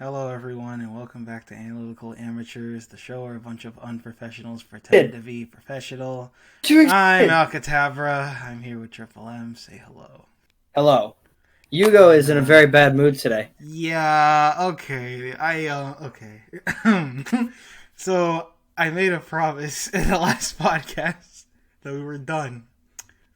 Hello, everyone, and welcome back to Analytical Amateurs, the show where a bunch of unprofessionals pretend to be professional. I'm Alcatabra. I'm here with Triple M. Say hello. Hello. Hugo is in a very bad mood today. Yeah, okay. Okay. So, I made a promise in the last podcast that we were done.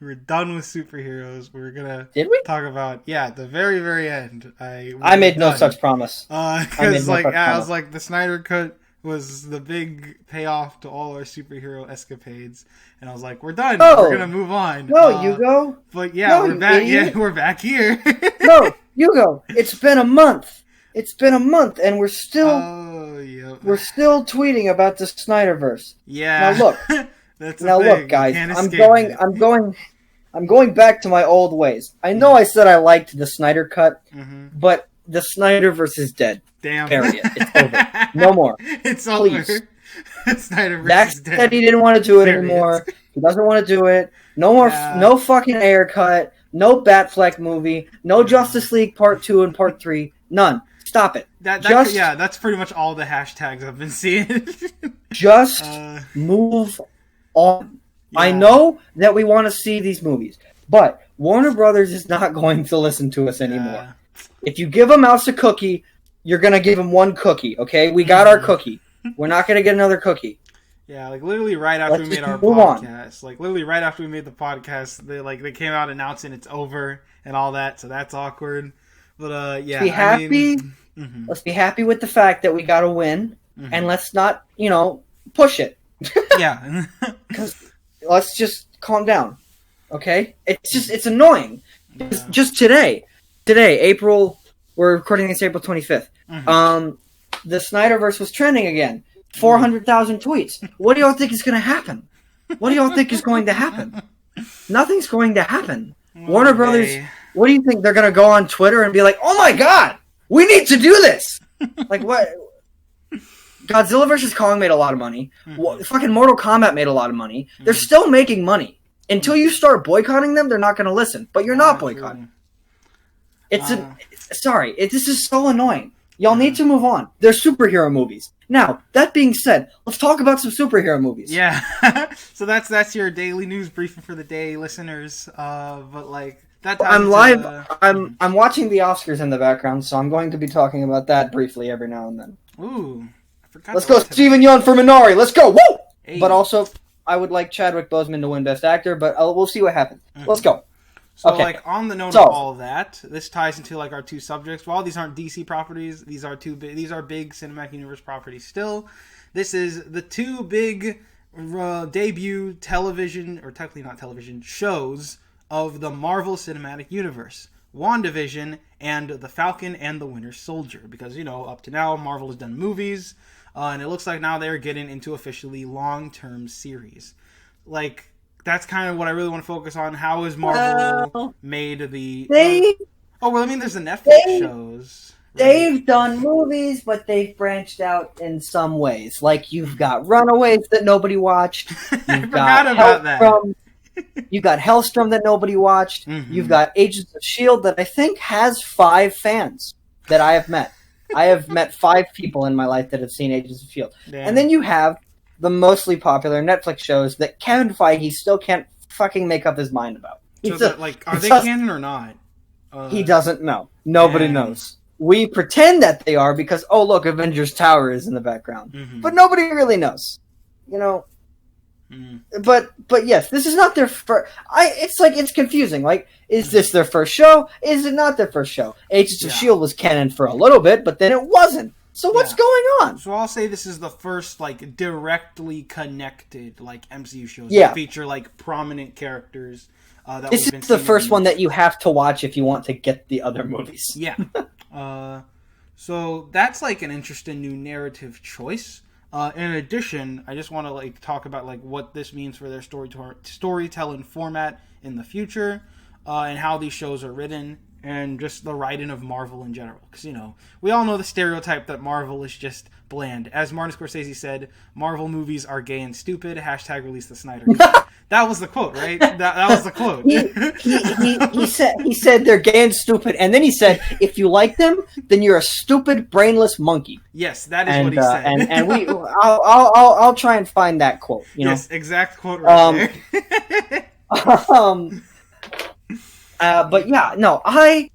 We were done with superheroes. We were gonna talk about at the very, very end. I made no such promise. Because I was like, the Snyder Cut was the big payoff to all our superhero escapades, and I was like, we're done. Oh, we're gonna move on. No, Hugo. But yeah, we're back. Idiot. Yeah, we're back here. No, Hugo. It's been a month. And we're still we're still tweeting about the Snyderverse. Yeah. Now look. Look, guys. I'm going back to my old ways. I know I said I liked the Snyder Cut, but the Snyderverse is dead. Damn. Period. It's over. No more. It's Please. over. Snyderverse Zach is dead. said he didn't want to do it anymore. He doesn't want to do it. No more. No fucking Ayer Cut. No Batfleck movie. No Justice League Part 2 and Part 3. None. Stop it. That's pretty much all the hashtags I've been seeing. Just move on. Yeah. I know that we want to see these movies, but Warner Brothers is not going to listen to us anymore. If you give a mouse a cookie, you're going to give him one cookie, okay? We got our cookie. We're not going to get another cookie. Yeah, like literally right after we made our podcast. Like literally right after we made the podcast, they came out announcing it's over and all that, so that's awkward. But yeah, let's be happy with the fact that we got a win, and let's not, push it. Yeah. Let's just calm down, okay? It's annoying. Yeah. Just today, we're recording this April 25th. The Snyderverse was trending again. 400,000 tweets. What do y'all think is going to happen? Nothing's going to happen. Warner Brothers, what do you think? They're going to go on Twitter and be like, oh my god, we need to do this! Like, what? Godzilla vs. Kong made a lot of money. Fucking Mortal Kombat made a lot of money. They're still making money. Until you start boycotting them, they're not going to listen. But you're not boycotting. This is so annoying. Y'all need to move on. They're superhero movies. Now, that being said, let's talk about some superhero movies. Yeah. So that's your daily news briefing for the day, listeners. But like that. I'm live. I'm watching the Oscars in the background, so I'm going to be talking about that briefly every now and then. Ooh. Let's go, Steven Yeun for Minari. Let's go. Woo! Hey. But also, I would like Chadwick Boseman to win Best Actor, but we'll see what happens. Let's go. So, like, on the note of all of that, this ties into like our two subjects. While these aren't DC properties, these are big cinematic universe properties. Still, this is the two big debut television, or technically not television, shows of the Marvel Cinematic Universe. WandaVision and the Falcon and the Winter Soldier. Because, up to now, Marvel has done movies. And it looks like now they're getting into officially long-term series. Like, that's kind of what I really want to focus on. How is Marvel made the... there's the Netflix shows. Right? They've done movies, but they've branched out in some ways. Like, you've got Runaways that nobody watched. I forgot about that. You got Hellstrom that nobody watched. You've got Agents of S.H.I.E.L.D. that I think has 5 fans that I have met. I have met 5 people in my life that have seen Agents of S.H.I.E.L.D. Damn. And then you have the mostly popular Netflix shows that Kevin Feige still can't fucking make up his mind about. Are they canon or not? He doesn't know. Nobody knows. We pretend that they are because, oh look, Avengers Tower is in the background. But nobody really knows. But yes, this is not their first... It's confusing. Like, is this their first show? Is it not their first show? Agents of S.H.I.E.L.D. was canon for a little bit, but then it wasn't. So what's going on? So I'll say this is the first, like, directly connected, like, MCU shows that feature, like, prominent characters that this we've been is the first one that you have to watch if you want to get the other movies. Yeah. So that's, like, an interesting new narrative choice. In addition, I just want to like talk about like what this means for their storytelling format in the future, and how these shows are written, and just the writing of Marvel in general. Because we all know the stereotype that Marvel is just bland. As Martin Scorsese said, Marvel movies are gay and stupid. # release the Snyder Cut. That was the quote, right? That was the quote. He said they're gay and stupid, and then he said, if you like them, then you're a stupid, brainless monkey. Yes, that is what he said. I'll try and find that quote. Yes, exact quote right there. But yeah, no, I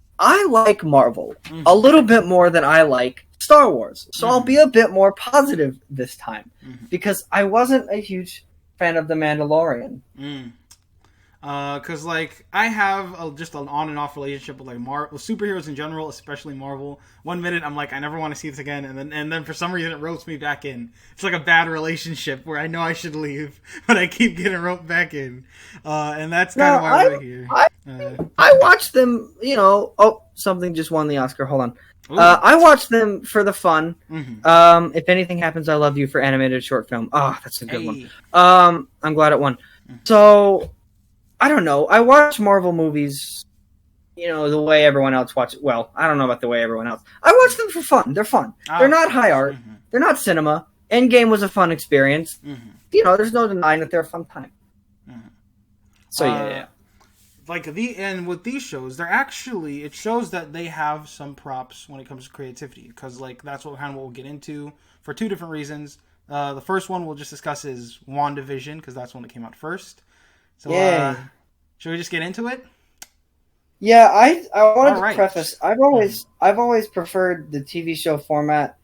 like Marvel a little bit more than I like Star Wars, so I'll be a bit more positive this time because I wasn't a huge fan of The Mandalorian. Because like I have just an on and off relationship with like with superheroes in general, especially Marvel. One minute I'm like, I never want to see this again, and then for some reason it ropes me back in. It's like a bad relationship where I know I should leave, but I keep getting roped back in, and that's kind of why I'm here. I watched them, Oh, something just won the Oscar. Hold on. I watched them for the fun. If Anything Happens, I Love You for animated short film. Oh, that's a good one. I'm glad it won. So, I don't know. I watch Marvel movies, the way everyone else watches. Well, I don't know about the way everyone else. I watch them for fun. They're fun. They're not high art. They're not cinema. Endgame was a fun experience. There's no denying that they're a fun time. So, yeah. And with these shows, it shows that they have some props when it comes to creativity, because that's what we'll get into for two different reasons. The first one we'll just discuss is WandaVision, because that's one that came out first. So, should we just get into it? Yeah, I wanted to preface. I've always preferred the TV show format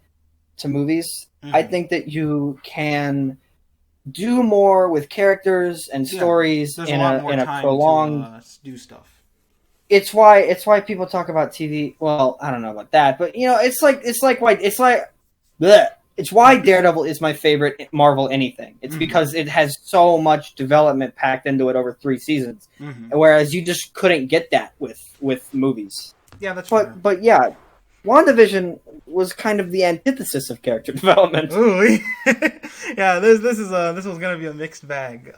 to movies. I think that you can do more with characters and stories in a prolonged to, do stuff. It's why people talk about TV. Well, I don't know about that, but it's why Daredevil is my favorite Marvel anything. It's because it has so much development packed into it over 3 seasons, whereas you just couldn't get that with movies. Yeah, that's fair. But yeah, WandaVision was kind of the antithesis of character development. Ooh. Yeah, this was gonna be a mixed bag.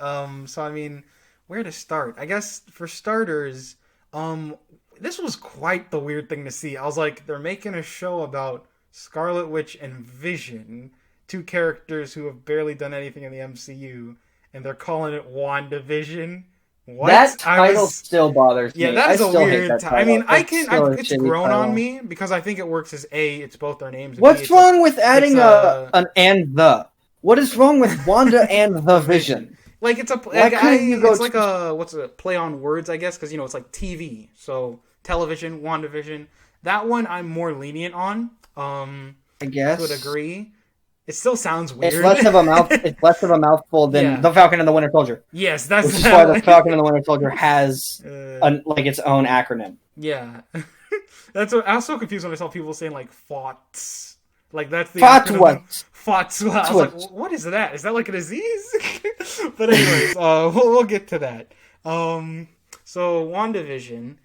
So I mean, where to start? I guess for starters, this was quite the weird thing to see. I was like, they're making a show about Scarlet Witch and Vision, 2 characters who have barely done anything in the MCU, and they're calling it WandaVision. What? That title still bothers me. Yeah, that is a weird title. I mean, it's grown on me because I think it works as it's both their names. What's wrong with adding an and the? What is wrong with Wanda and the Vision? Like it's a what's a play on words, I guess, because it's like TV, so television, WandaVision. That one I'm more lenient on. I guess to a degree. It still sounds weird. It's less of a mouthful than the Falcon and the Winter Soldier. Yes, that's which is why the Falcon and the Winter Soldier has its own acronym. Yeah, that's what I was so confused when I saw people saying FOTS. Like that's the FOTS. FOTS. I was like, what is that? Is that like a disease? But anyways, we'll get to that. So WandaVision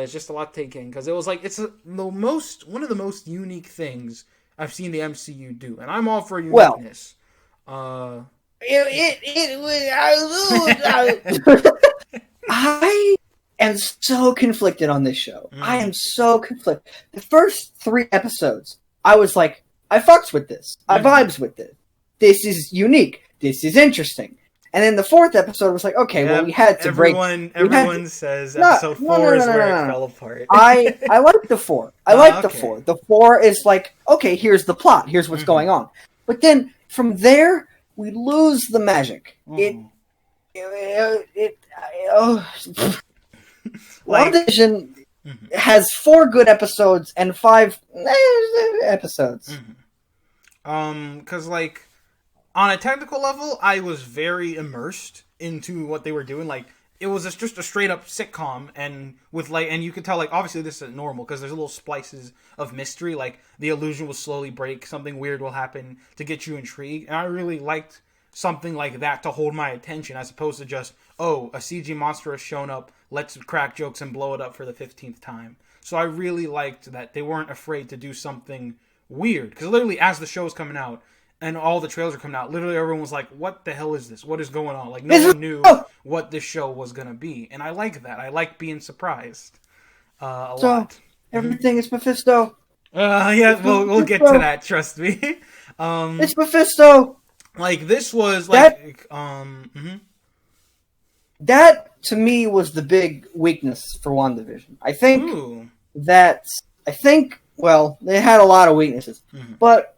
is just a lot to take in because it was one of the most unique things I've seen the MCU do, and I'm all for uniqueness. I am so conflicted on this show. I am so conflicted. The first 3 episodes, I was like, I fucks with this. I vibes with it. This is unique. This is interesting. And then the 4th episode was like, okay, well, we had to break. Everyone says episode 4 is where it fell apart. I like the 4. I like the 4. The 4 is like, okay, here's the plot. Here's what's going on. But then from there, we lose the magic. WandaVision has 4 good episodes and 5 episodes. Because on a technical level, I was very immersed into what they were doing. It was just a straight up sitcom, and and you could tell obviously this isn't normal because there's little splices of mystery. The illusion will slowly break, something weird will happen to get you intrigued, and I really liked something like that to hold my attention as opposed to just a CG monster has shown up, let's crack jokes and blow it up for the 15th time. So I really liked that they weren't afraid to do something weird because literally as the show was coming out. And all the trailers are coming out. Literally, everyone was like, what the hell is this? What is going on? No one knew what this show was going to be. And I like that. I like being surprised a lot. Everything is Mephisto. Yeah, we'll get to that. Trust me. It's Mephisto. This was that to me was the big weakness for WandaVision. I think well, they had a lot of weaknesses, but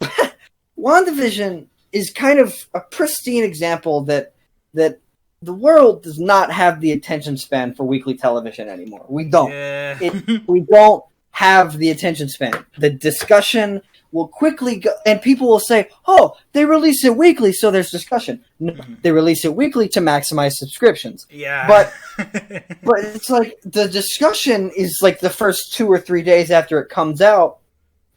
WandaVision is kind of a pristine example that the world does not have the attention span for weekly television anymore. We don't. Yeah. We don't have the attention span. The discussion will quickly go, and people will say, "Oh, they release it weekly, so there's discussion." No, they release it weekly to maximize subscriptions. Yeah, but it's like the discussion is like the first 2 or 3 days after it comes out,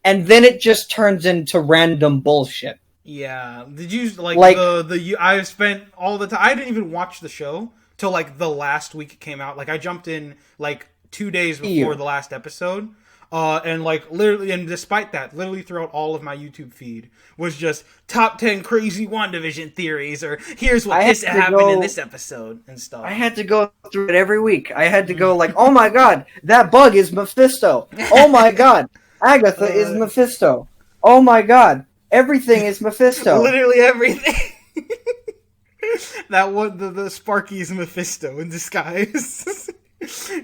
and then it just turns into random bullshit. Yeah, did you like the? I spent all the time. I didn't even watch the show till like the last week it came out. Like I jumped in like 2 days before the last episode. And like literally, and despite that, literally throughout all of my YouTube feed was just top 10 crazy WandaVision theories, or here's what happened in this episode and stuff. I had to go through it every week. I had to go like, oh my god, that bug is Mephisto. Oh my god, Agatha is Mephisto. Oh my god, everything is Mephisto. Literally everything. That one, the Sparky's Mephisto in disguise.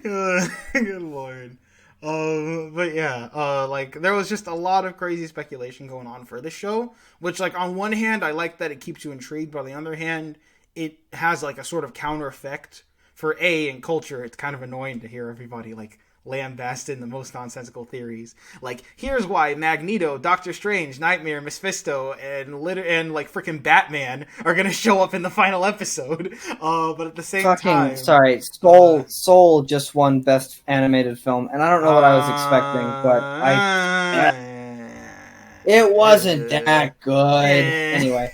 Good lord. But yeah, like there was just a lot of crazy speculation going on for this show, which like on one hand, I like that it keeps you intrigued, but on the other hand, it has like a sort of counter effect for in culture. It's kind of annoying to hear everybody like lambasting the most nonsensical theories. Like, here's why Magneto, Doctor Strange, Nightmare, Mephisto, and like freaking Batman are gonna show up in the final episode. But at the same time, sorry, Soul just won Best Animated Film, and I don't know what I was expecting, but it wasn't that good. Anyway,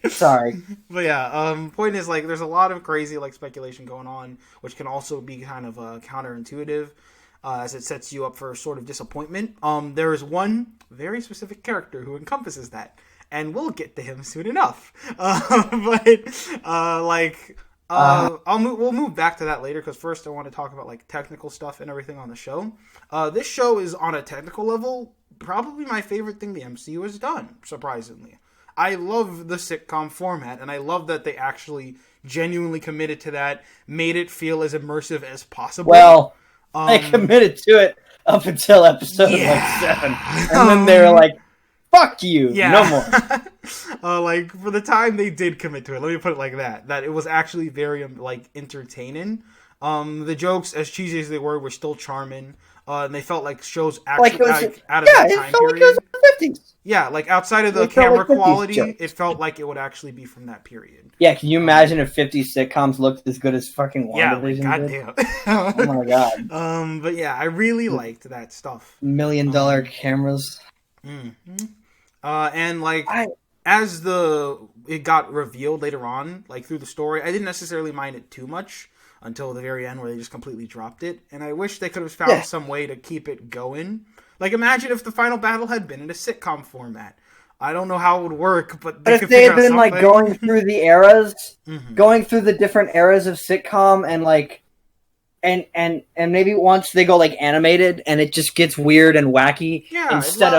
sorry. But yeah, point is like there's a lot of crazy like speculation going on, which can also be kind of counterintuitive. As it sets you up for sort of disappointment. There is one very specific character who encompasses that, and we'll get to him soon enough. We'll move back to that later, because first I want to talk about like technical stuff and everything on the show. This show is on a technical level probably my favorite thing the MCU has done, surprisingly. I love the sitcom format, and I love that they actually genuinely committed to that, made it feel as immersive as possible. Well, I committed to it up until episode 7, and then they were like, "Fuck you, no more." Like for the time they did commit to it, let me put it like that. That it was actually very like entertaining. The jokes, as cheesy as they were still charming. And they felt like shows actually out of that time period. Like it was the 50s. Yeah, like outside of the camera quality, it felt like it would actually be from that period. Yeah, can you imagine if 50s sitcoms looked as good as fucking WandaVision did? Oh my god. But yeah, I really liked that stuff. $1 million cameras. Mm-hmm. And like as it got revealed later on, like through the story, I didn't necessarily mind it too much until the very end where they just completely dropped it. And I wish they could have found some way to keep it going. Like, imagine if the final battle had been in a sitcom format. I don't know how it would work, but if they had been, like, going through the eras, going through the different eras of sitcom, and, like, and maybe once they go, like, animated, and it just gets weird and wacky, instead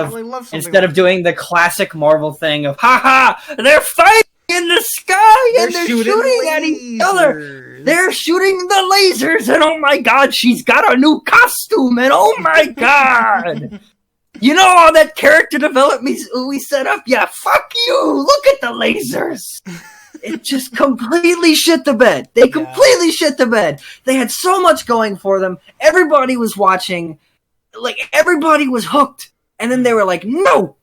of doing the classic Marvel thing of, haha, they're fighting in the sky, and they're shooting at each other. They're shooting the lasers, and oh my god, she's got a new costume, and oh my god! You know all that character development we set up? Yeah, fuck you! Look at the lasers! It just completely shit the bed. They completely shit the bed. They had so much going for them. Everybody was watching. Like, everybody was hooked. And then they were like, no!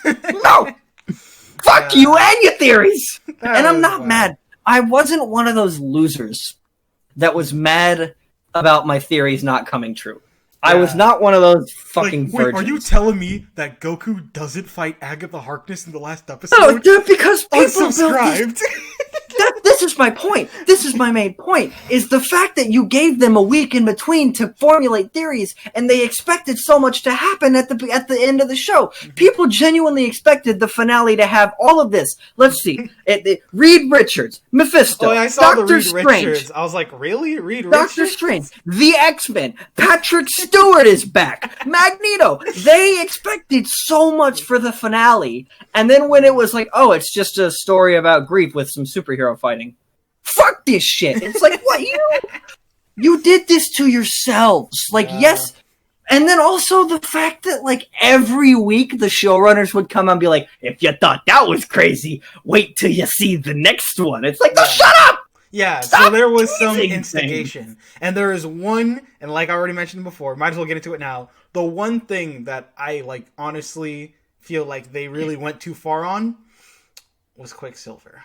No! Fuck you and your theories! And I'm not mad. I wasn't one of those losers that was mad about my theories not coming true. I was not one of those fucking virgins. Are you telling me that Goku doesn't fight Agatha Harkness in the last episode? No, dude, because people unsubscribed. This is my point. This is my main point, is the fact that you gave them a week in between to formulate theories, and they expected so much to happen at the end of the show. People genuinely expected the finale to have all of this. Let's see. Reed Richards, Mephisto, I saw Doctor the Reed Strange. Richards. I was like, really? Reed Richards? Doctor Strange, the X-Men, Patrick Stewart is back, Magneto. They expected so much for the finale, and then when it was like, oh, it's just a story about grief with some superhero fighting. Fuck this shit. It's like, what? You did this to yourselves. Like, yes. And then also the fact that, like, every week the showrunners would come and be like, if you thought that was crazy, wait till you see the next one. It's like, no, shut up! Yeah, Stop so there was some instigation. Things. And there is one, and like I already mentioned before, might as well get into it now. The one thing that I, like, honestly feel like they really went too far on was Quicksilver.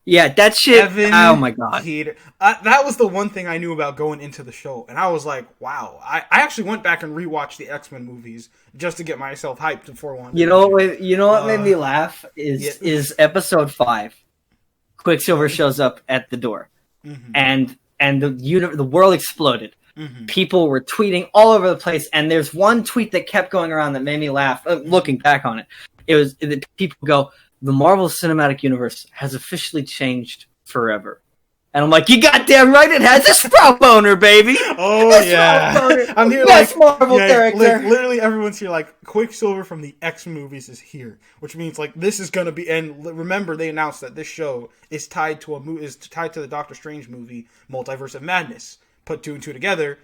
Yeah, that shit. Evan oh my god. Peter. That was the one thing I knew about going into the show. And I was like, wow. I actually went back and rewatched the X-Men movies just to get myself hyped before one. You know what made me laugh is episode 5. Quicksilver shows up at the door. Mm-hmm. And the world exploded. Mm-hmm. People were tweeting all over the place, and there's one tweet that kept going around that made me laugh. Looking back on it, it was that people go, "The Marvel Cinematic Universe has officially changed forever," and I'm like, "You goddamn right, it has a sprout boner, baby." Oh yeah, I'm here best Marvel character. Literally, everyone's here like Quicksilver from the X movies is here, which means like this is gonna be. And remember, they announced that this show is tied to the Doctor Strange movie, Multiverse of Madness. Put 2 and 2 together,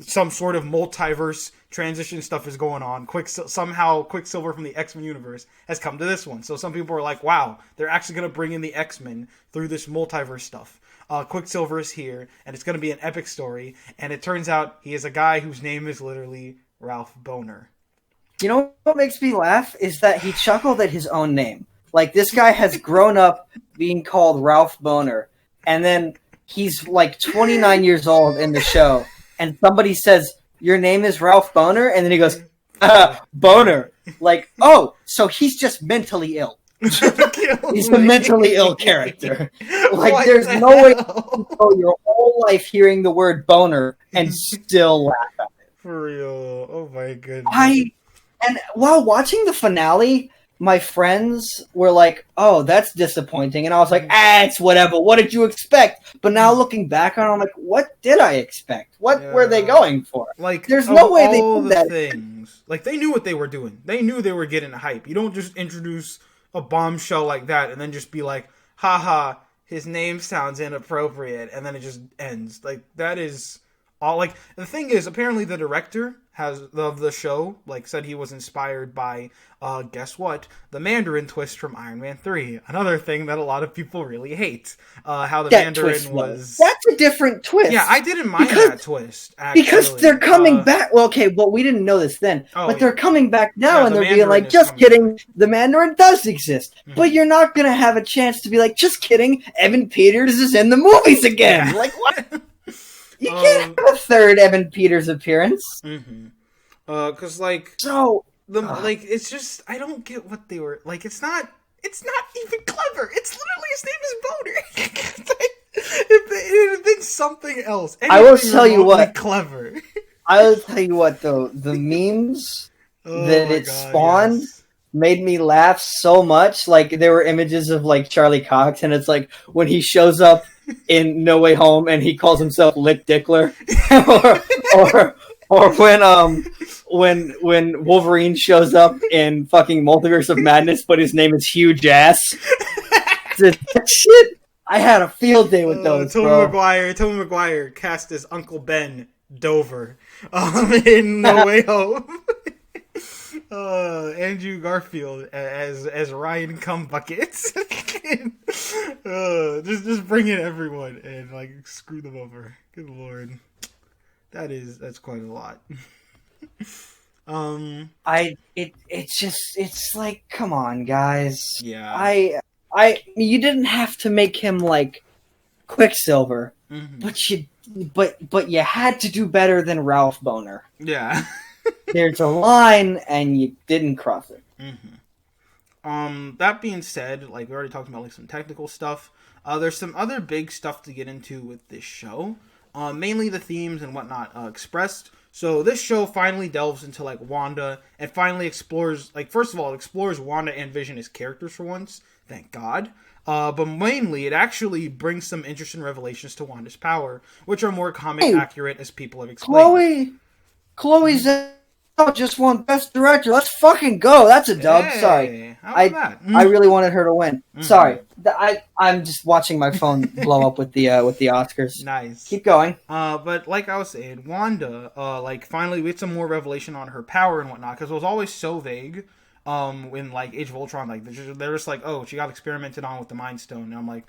some sort of multiverse transition stuff is going on. Somehow Quicksilver from the X-Men universe has come to this one. So some people are like, wow, they're actually going to bring in the X-Men through this multiverse stuff. Quicksilver is here, and it's going to be an epic story. And it turns out he is a guy whose name is literally Ralph Boner. You know what makes me laugh is that he chuckled at his own name. Like, this guy has grown up being called Ralph Boner, and then he's like 29 years old in the show, and somebody says, "Your name is Ralph Boner?" And then he goes, Boner. Like, oh, so he's just mentally ill. He's a mentally ill character. Like, there's no way you can go your whole life hearing the word boner and still laugh at it. For real. Oh my goodness. And while watching the finale, my friends were like, "Oh, that's disappointing," and I was like, "It's whatever. What did you expect?" But now looking back on it, I'm like, "What did I expect? What were they going for?" Like, there's no way they did that. Things. Like, they knew what they were doing. They knew they were getting hype. You don't just introduce a bombshell like that and then just be like, "Haha, his name sounds inappropriate," and then it just ends. Like, that is all. Like, the thing is, apparently the director of the show, like, said he was inspired by, guess what? The Mandarin Twist from Iron Man 3. Another thing that a lot of people really hate. How the Mandarin was... That's a different twist. Yeah, I didn't mind that twist, actually. Because they're coming back... Well, okay, well, we didn't know this then. But they're coming back now, and they're being like, just kidding, back. The Mandarin does exist. Mm-hmm. But you're not going to have a chance to be like, just kidding, Evan Peters is in the movies again. Yeah. Like, what? You can't have a third Evan Peters appearance. Mm-hmm. Cause like like it's just I don't get what they were like. It's not even clever. It's literally his name is Boner. It had been something else. I will tell you what. Clever. I will tell you what though. The memes that it spawned made me laugh so much. Like, there were images of like Charlie Cox, and it's like when he shows up in No Way Home and he calls himself Lick Dickler, or when Wolverine shows up in fucking Multiverse of Madness, but his name is Huge Ass. Shit, I had a field day with those. Tobey Maguire cast as Uncle Ben Dover in No Way Home. Andrew Garfield as Ryan Cumbuckets. Just bring in everyone and like screw them over. Good lord, that's quite a lot. It's like, come on, guys. Yeah. You didn't have to make him like Quicksilver, mm-hmm. but you had to do better than Ralph Boner. Yeah. There's a line, and you didn't cross it. Mm-hmm. That being said, like, we already talked about like some technical stuff. There's some other big stuff to get into with this show. Mainly the themes and whatnot expressed. So this show finally delves into like Wanda and finally explores, like, first of all, it explores Wanda and Vision as characters for once. Thank God. But mainly, it actually brings some interesting revelations to Wanda's power, which are more comic accurate, as people have explained. Chloe's just won Best Director. Let's fucking go. That's a dub. Hey, sorry. How about that? I really wanted her to win. Mm-hmm. Sorry. I'm just watching my phone blow up with the Oscars. Nice. Keep going. But like I was saying, Wanda, like finally we had some more revelation on her power and whatnot, because it was always so vague. In like Age of Ultron, like they're just like, oh, she got experimented on with the Mind Stone, and I'm like,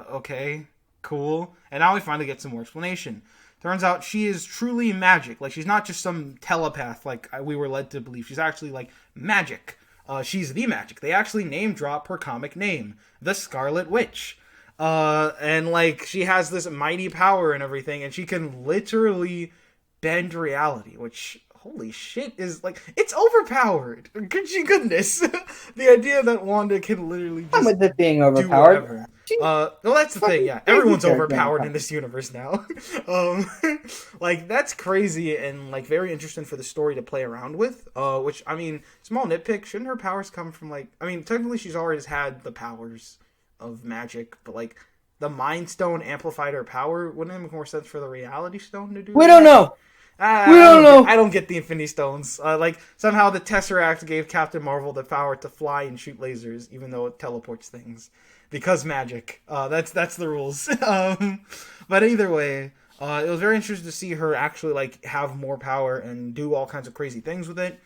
okay, cool. And now we finally get some more explanation. Turns out she is truly magic. Like, she's not just some telepath like we were led to believe. She's actually like magic. She's the magic. They actually name drop her comic name, the Scarlet Witch. And like she has this mighty power and everything, and she can literally bend reality, which, holy shit, is like, it's overpowered. Goodness. The idea that Wanda can literally just with it being overpowered. Well, that's the thing, yeah. Everyone's overpowered in this universe now. Like, that's crazy and, like, very interesting for the story to play around with. Which, I mean, small nitpick, shouldn't her powers come from, like... I mean, technically she's always had the powers of magic, but, like, the Mind Stone amplified her power. Wouldn't it make more sense for the Reality Stone to do We don't know! We don't know. I don't get the Infinity Stones. Like, somehow the Tesseract gave Captain Marvel the power to fly and shoot lasers, even though it teleports things. Because magic. That's the rules. But either way, it was very interesting to see her actually, like, have more power and do all kinds of crazy things with it.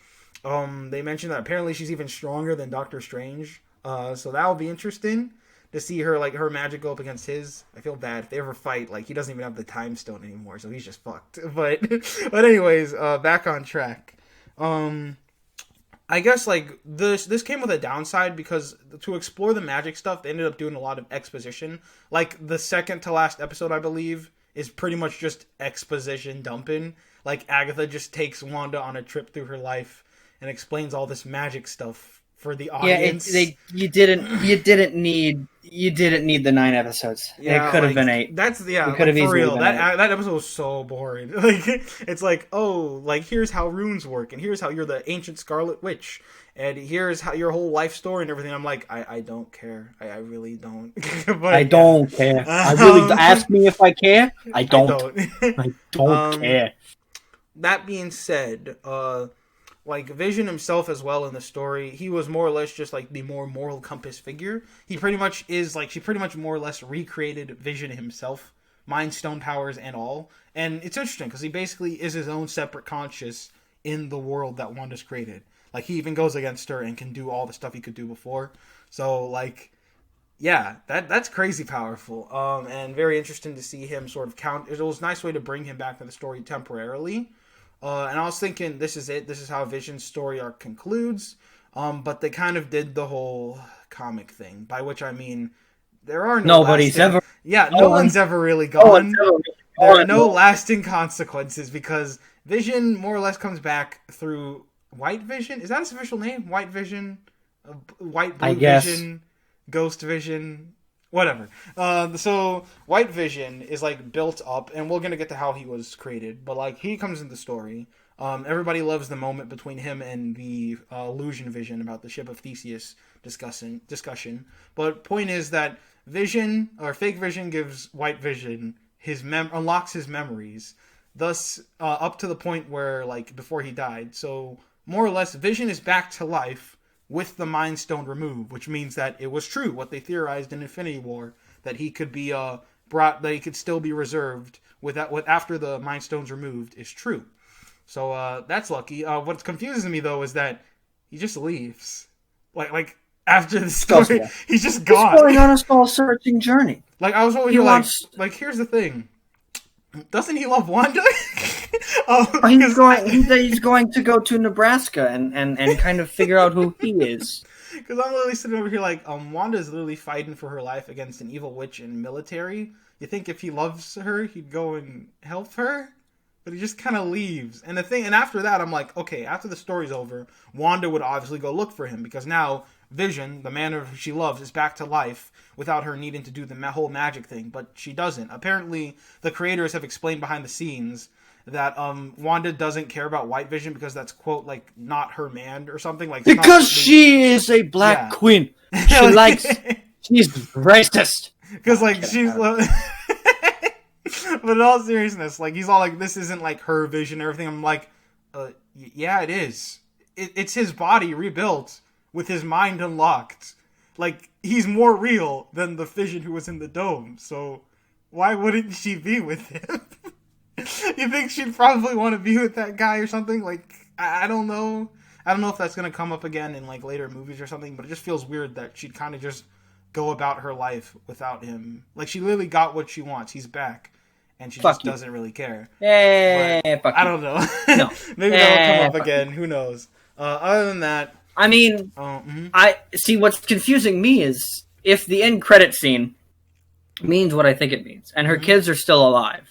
They mentioned that apparently she's even stronger than Doctor Strange. So that'll be interesting to see her, like, her magic go up against his. I feel bad if they ever fight. Like, he doesn't even have the Time Stone anymore, so he's just fucked. But anyways, back on track. I guess, like, this came with a downside because to explore the magic stuff, they ended up doing a lot of exposition. Like, the second to last episode, I believe, is pretty much just exposition dumping. Like, Agatha just takes Wanda on a trip through her life and explains all this magic stuff for the audience. Yeah, you didn't need the 9 episodes. Yeah, it could have been 8. That's it could have for easily real. Been that episode was so boring. Like, it's like, oh, like, here's how runes work, and here's how you're the ancient Scarlet Witch, and here's how your whole life story and everything. I'm like, I don't care. I really don't. But, I don't care. I really ask me if I care. I don't. I don't care. That being said, like, Vision himself as well in the story, he was more or less just, like, the more moral compass figure. He pretty much is, like, she pretty much more or less recreated Vision himself, Mind Stone powers and all. And it's interesting, because he basically is his own separate conscious in the world that Wanda's created. Like, he even goes against her and can do all the stuff he could do before. So, like, yeah, that's crazy powerful. And very interesting to see him sort of it was a nice way to bring him back to the story temporarily. And I was thinking, this is it. This is how Vision's story arc concludes. But they kind of did the whole comic thing, by which I mean there are no one's ever really gone. There are no lasting consequences because Vision more or less comes back through White Vision. Is that his official name? White Vision, White Blue Vision, Ghost Vision. Whatever. So White Vision is, like, built up, and we're gonna get to how he was created. But, like, he comes in the story. Everybody loves the moment between him and the illusion Vision about the ship of Theseus discussion. But point is that Vision, or fake Vision, gives White Vision unlocks his memories, thus up to the point where, like, before he died. So more or less, Vision is back to life with the Mind Stone removed, which means that it was true what they theorized in Infinity War, that he could be that he could still be reserved after the Mind Stone's removed is true. So that's lucky. What confuses me though is that he just leaves, like after the story, he's just gone. He's going on a soul searching journey. Like, I was always like, here's the thing. Doesn't he love Wanda? He's going to go to Nebraska and kind of figure out who he is. Because I'm literally sitting over here like, Wanda's literally fighting for her life against an evil witch in military. You think if he loves her, he'd go and help her? But he just kind of leaves. And after that, I'm like, okay, after the story's over, Wanda would obviously go look for him, because now Vision, the man who she loves, is back to life without her needing to do the whole magic thing. But she doesn't. Apparently, the creators have explained behind the scenes that Wanda doesn't care about White Vision because that's, quote, like, not her man or something. Like, because she is a black queen. She's racist. Because, like, she's... But in all seriousness, like, he's all like, this isn't, like, her vision and everything. I'm like, yeah, it is. It's his body rebuilt with his mind unlocked. like, he's more real than the Vision who was in the dome, so why wouldn't she be with him? You think she'd probably want to be with that guy or something? Like, I don't know. I don't know if that's going to come up again in, like, later movies or something, but it just feels weird that she'd kind of just go about her life without him. Like, she literally got what she wants. He's back. And she just doesn't really care. I don't know. No. Maybe that'll come up again. Who knows? Other than that... I mean, I see what's confusing me is if the end credit scene means what I think it means, and her kids are still alive.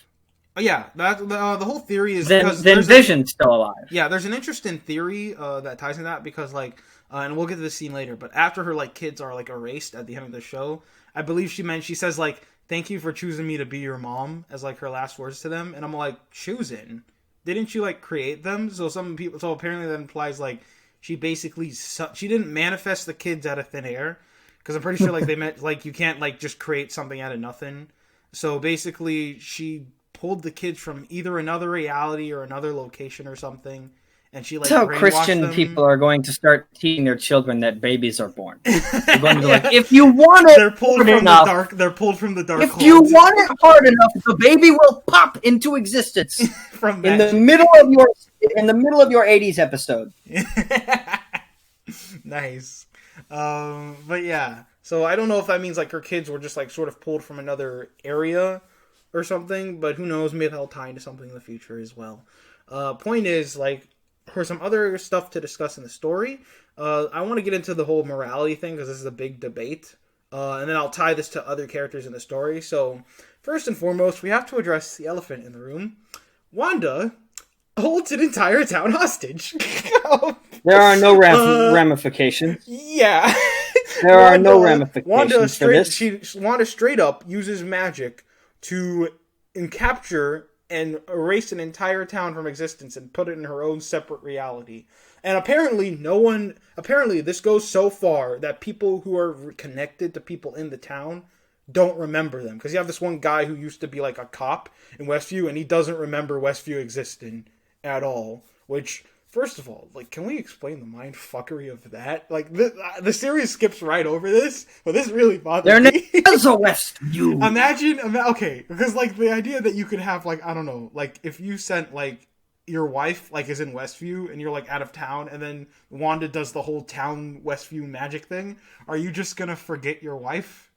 Yeah, the whole theory is... Then Vision's still alive. Yeah, there's an interesting theory that ties into that, because, like, and we'll get to this scene later, but after her, like, kids are, like, erased at the end of the show, I believe she says, like, thank you for choosing me to be your mom, as, like, her last words to them, and I'm like, choosing? Didn't you, like, create them? So apparently that implies, like, she basically, she didn't manifest the kids out of thin air, because I'm pretty sure, like, they meant, like, you can't, like, just create something out of nothing. So basically, she pulled the kids from either another reality or another location or something, and she, like, that's how Christian people are going to start teaching their children that babies are born. They're going to be like, if you want it, they're pulled from the dark. They're pulled from the dark. If you want it hard enough, the baby will pop into existence from in the middle of your 80s episode. Nice. But yeah, so I don't know if that means, like, her kids were just, like, sort of pulled from another area or something, but who knows, maybe that'll tie into something in the future as well. Point is, like, for some other stuff to discuss in the story, I want to get into the whole morality thing, because this is a big debate, and then I'll tie this to other characters in the story. So, first and foremost, we have to address the elephant in the room. Wanda holds an entire town hostage. There are no ramifications. Yeah. There are no ramifications for this. Wanda straight up uses magic to capture and erase an entire town from existence and put it in her own separate reality. And apparently this goes so far that people who are connected to people in the town don't remember them. Because you have this one guy who used to be, like, a cop in Westview, and he doesn't remember Westview existing at all. Which, first of all, like, can we explain the mind fuckery of that? Like, the series skips right over this, but this really bothers me. There's a Westview. Imagine, okay, because, like, the idea that you could have, like, I don't know, like, if you sent, like, your wife, like, is in Westview, and you're, like, out of town, and then Wanda does the whole town Westview magic thing, are you just gonna forget your wife?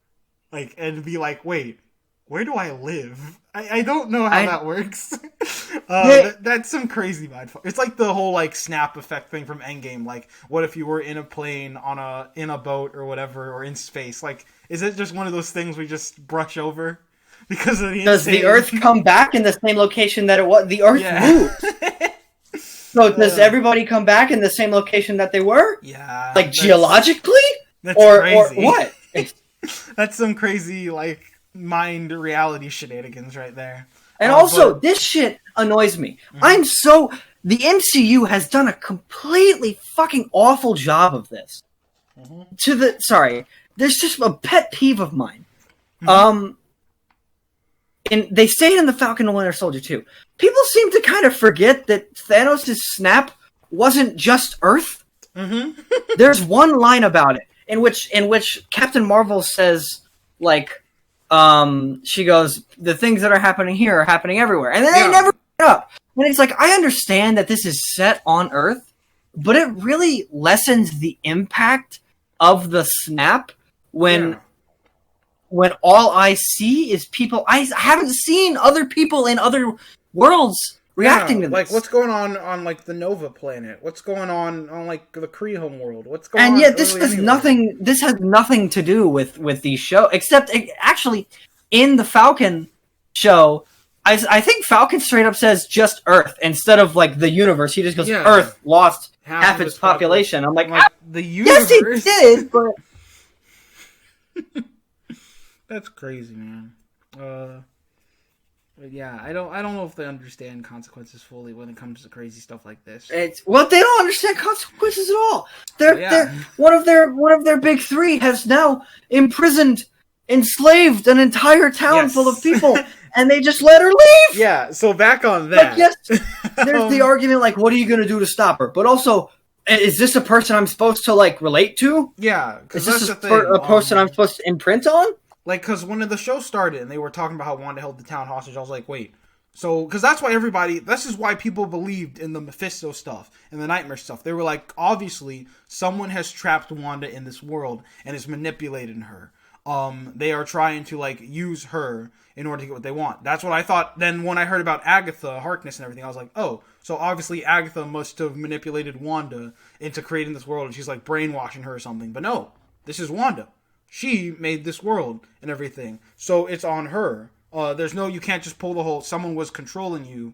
Like, and be like, wait, where do I live? I don't know how that works. That's some crazy mind fuck. It's like the whole, like, snap effect thing from Endgame. Like, what if you were in a plane in a boat or whatever, or in space? Like, is it just one of those things we just brush over because of the Does the Earth come back in the same location that it was? The Earth moves. So does everybody come back in the same location that they were? Yeah. Like, geologically? That's or crazy. Or what? That's some crazy, like, mind reality shenanigans right there. And also, this shit annoys me. Mm-hmm. The MCU has done a completely fucking awful job of this. Mm-hmm. There's just a pet peeve of mine. Mm-hmm. And they say it in the Falcon and Winter Soldier too. People seem to kind of forget that Thanos' snap wasn't just Earth. Mm-hmm. There's one line about it in which Captain Marvel says, like, she goes, the things that are happening here are happening everywhere. And then they never bring it up. And it's like, I understand that this is set on Earth, but it really lessens the impact of the snap when all I see is people. I haven't seen other people in other worlds reacting to this. Like, what's going on, like, the Nova planet? What's going on, like, the Kree home world? What's going on? And yet, this has nothing to do with these shows, except actually in the Falcon show. I think Falcon straight up says just Earth instead of, like, the universe. He just goes, Earth lost half its population. I'm like the universe. Yes, he did, but that's crazy, man. But yeah, I don't know if they understand consequences fully when it comes to crazy stuff like this. They don't understand consequences at all. They're one of their big three has now enslaved an entire town full of people, and they just let her leave. Yeah, so back on that. Like, yes, there's the argument, like, what are you going to do to stop her? But also, Is this a person I'm supposed to like relate to? Yeah, because is this a person I'm supposed to imprint on? Like, because when the show started and they were talking about how Wanda held the town hostage, I was like, wait. So, because that's why this is why people believed in the Mephisto stuff and the Nightmare stuff. They were like, obviously, someone has trapped Wanda in this world and is manipulating her. They are trying to, like, use her in order to get what they want. That's what I thought. Then when I heard about Agatha Harkness and everything, I was like, oh, so obviously Agatha must have manipulated Wanda into creating this world and she's, like, brainwashing her or something. But no, this is Wanda. She made this world and everything. So it's on her. There's no, you can't just pull the whole someone was controlling you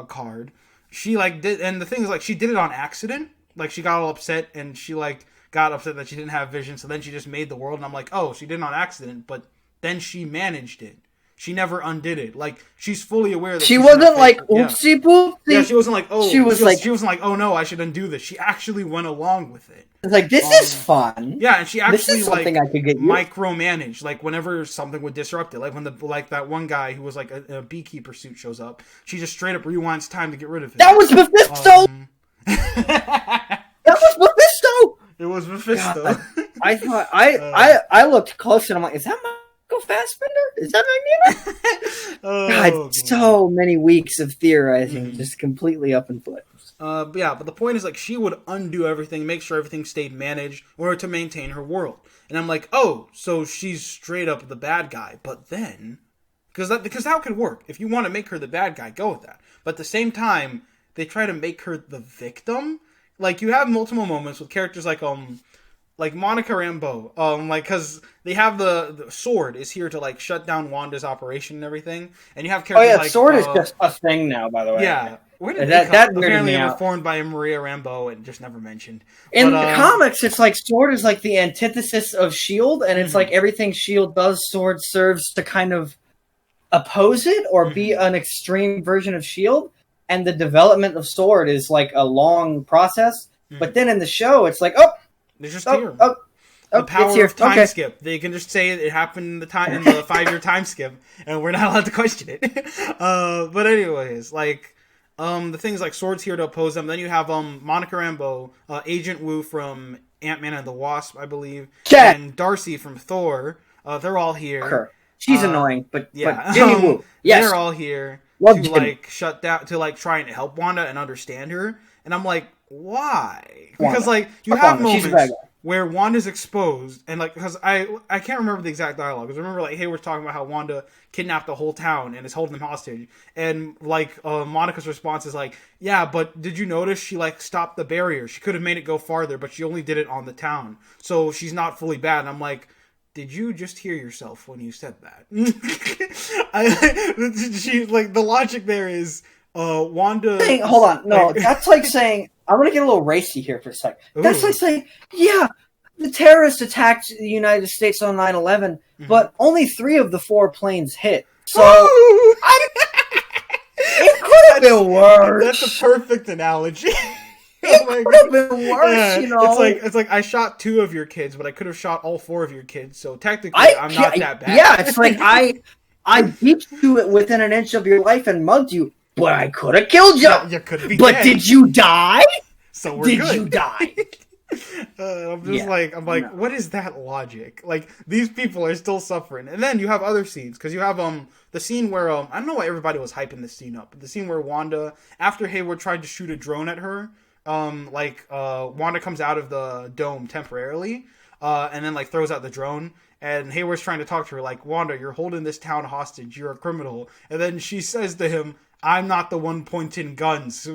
card. She like did, and the thing is like she did it on accident. Like she got all upset and she like got upset that she didn't have vision. So then she just made the world. And I'm like, oh, she did it on accident, but then she managed it. She never undid it. Like she's fully aware that she wasn't like oopsie poopsie. Yeah, she wasn't like she wasn't like oh no, I should undo this. She actually went along with it. It's like this is fun. Yeah, and she actually like I could get micromanaged. Like whenever something would disrupt it, like when that one guy who was like a beekeeper suit shows up, she just straight up rewinds time to get rid of it. That was Mephisto. That was Mephisto. It was Mephisto. God, I thought I looked close and I'm like, is that Michael Fassbender? Is that Magneto? God, so many weeks of theorizing, just completely up in flames. But the point is, like, she would undo everything, make sure everything stayed managed in order to maintain her world. And I'm like, oh, so she's straight up the bad guy. But then, because that could work. If you want to make her the bad guy, go with that. But at the same time, they try to make her the victim. Like, you have multiple moments with characters like Monica Rambeau, like, because they have the sword is here to, like, shut down Wanda's operation and everything. And you have characters like... sword is just a thing now, by the way. Yeah. Where did that apparently it was formed by Maria Rambeau and just never mentioned. In the comics, it's like Sword is like the antithesis of S.H.I.E.L.D., and it's like everything S.H.I.E.L.D. does, Sword serves to kind of oppose it or be an extreme version of S.H.I.E.L.D., and the development of Sword is like a long process. But then in the show, it's like, they're just here. The power of time skip. They can just say it happened in the 5-year time skip, and we're not allowed to question it. But anyways, like... the things like Sword's here to oppose them. Then you have Monica Rambeau, Agent Wu from Ant-Man and the Wasp, I believe, and Darcy from Thor. They're all here. She's annoying, but Jimmy Woo. Yes, they're all here to like shut down, to like try and help Wanda and understand her. And I'm like, why? Because like you have moments where Wanda's exposed, and like, because I can't remember the exact dialogue, because I remember like Hayward's talking about how Wanda kidnapped the whole town and is holding them hostage, and like Monica's response is like, yeah, but did you notice she like stopped the barrier? She could have made it go farther, but she only did it on the town, so she's not fully bad. And I'm like, did you just hear yourself when you said that? She like the logic there is Wanda. Hold on, no, that's like saying. I'm going to get a little racy here for a sec. That's like saying, yeah, the terrorists attacked the United States on 9/11, but only 3 of the 4 planes hit. So, it could have been worse. That's a perfect analogy. It could have been worse, you know. It's like I shot 2 of your kids, but I could have shot all 4 of your kids, so technically I'm not that bad. Yeah, it's like I beat you within an inch of your life and mugged you. But I could have killed you. You could be But dead. Did you die? So we're good. Did you die? I'm just what is that logic? Like, these people are still suffering. And then you have other scenes, because you have the scene where I don't know why everybody was hyping this scene up, but the scene where Wanda, after Hayward tried to shoot a drone at her, Wanda comes out of the dome temporarily, and then like throws out the drone. And Hayward's trying to talk to her, like, Wanda, you're holding this town hostage. You're a criminal. And then she says to him, I'm not the one pointing guns,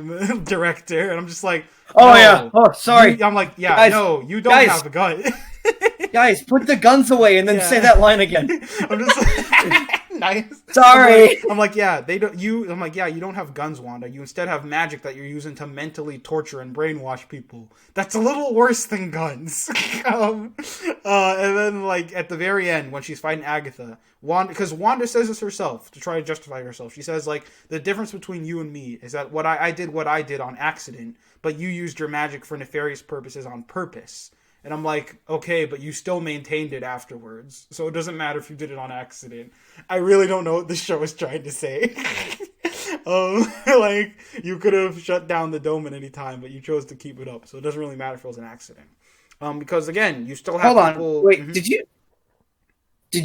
director. And I'm just like, oh, no. Yeah. Oh, sorry. I'm like, yeah, guys, no, you don't have a gun. Guys, put the guns away and then say that line again. I'm just like, nice. Sorry. I'm like, yeah, they don't. I'm like, yeah, you don't have guns, Wanda. You instead have magic that you're using to mentally torture and brainwash people. That's a little worse than guns. And then, like, at the very end, when she's fighting Agatha, because Wanda says this herself to try to justify herself. She says, like, the difference between you and me is that I did what I did on accident, but you used your magic for nefarious purposes on purpose. And I'm like, okay, but you still maintained it afterwards. So it doesn't matter if you did it on accident. I really don't know what the show is trying to say. Like, you could have shut down the dome at any time, but you chose to keep it up, so it doesn't really matter if it was an accident. Because again, you still have people. Hold on, wait, did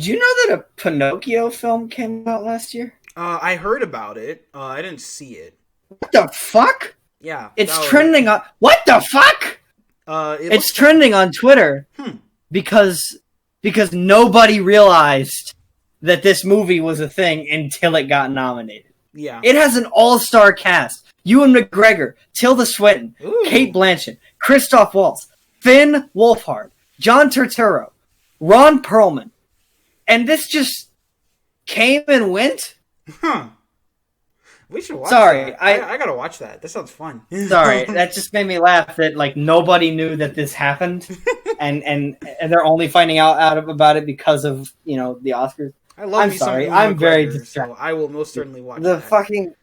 you know that a Pinocchio film came out last year? I heard about it. I didn't see it. What the fuck? Yeah, it's trending on. What the fuck? It's trending on Twitter because nobody realized that this movie was a thing until it got nominated. Yeah, it has an all-star cast: Ewan McGregor, Tilda Swinton, Cate Blanchett, Christoph Waltz, Finn Wolfhard, John Turturro, Ron Perlman, and this just came and went. Huh. We should watch Sorry, that. I gotta watch that. That sounds fun. Sorry, that just made me laugh that like nobody knew that this happened, and they're only finding out about it because of the Oscars. I'm sorry, I'm very distracted. So I will most certainly watch the that. Fucking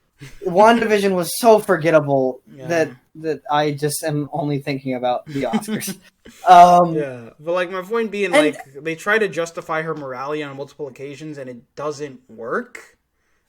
WandaVision was so forgettable that I just am only thinking about the Oscars. Yeah, but like my point being, like they try to justify her morality on multiple occasions, and it doesn't work.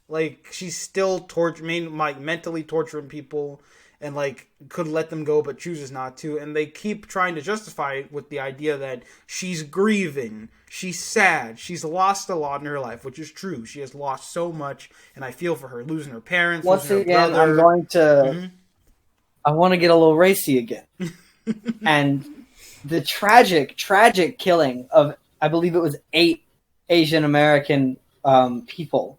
Like, she's still mentally torturing people and, like, could let them go but chooses not to. And they keep trying to justify it with the idea that she's grieving, she's sad, she's lost a lot in her life, which is true. She has lost so much, and I feel for her, losing her parents, losing her brother. I'm going to... I want to get a little racy again. And the tragic killing of, I believe it was 8 Asian American people...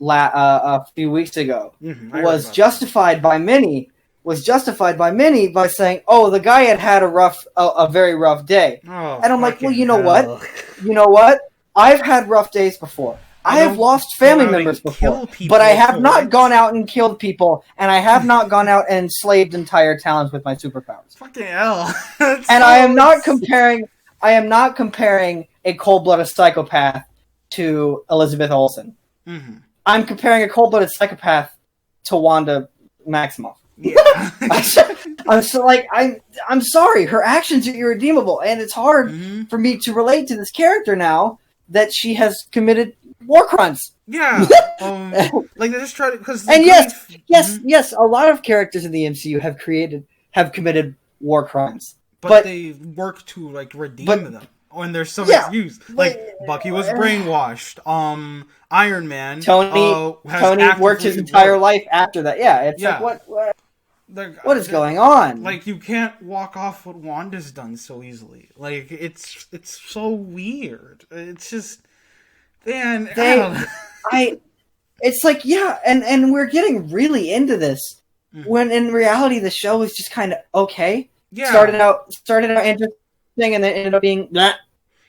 a few weeks ago was justified by many by saying, "Oh, the guy had a very rough day," and I'm like, "Well, you know what? I've had rough days before. I have lost family members before, but I have not gone out and killed people, and I have not gone out and enslaved entire towns with my superpowers. Fucking hell!" And I am not comparing a cold-blooded psychopath to Elizabeth Olsen. I'm comparing a cold-blooded psychopath to Wanda Maximoff. Yeah. I'm sorry. Her actions are irredeemable, and it's hard for me to relate to this character now that she has committed war crimes. Yeah. Like they just try to yes. A lot of characters in the MCU have committed war crimes, but they work to like redeem them. When there's some excuse, like Bucky was brainwashed. Iron Man, Tony worked his entire life after that. Yeah, it's like what is going on? Like you can't walk off what Wanda's done so easily. Like it's so weird. It's just it's like and we're getting really into this when in reality the show is just kind of okay. Yeah, started out interesting. And then ended up being that.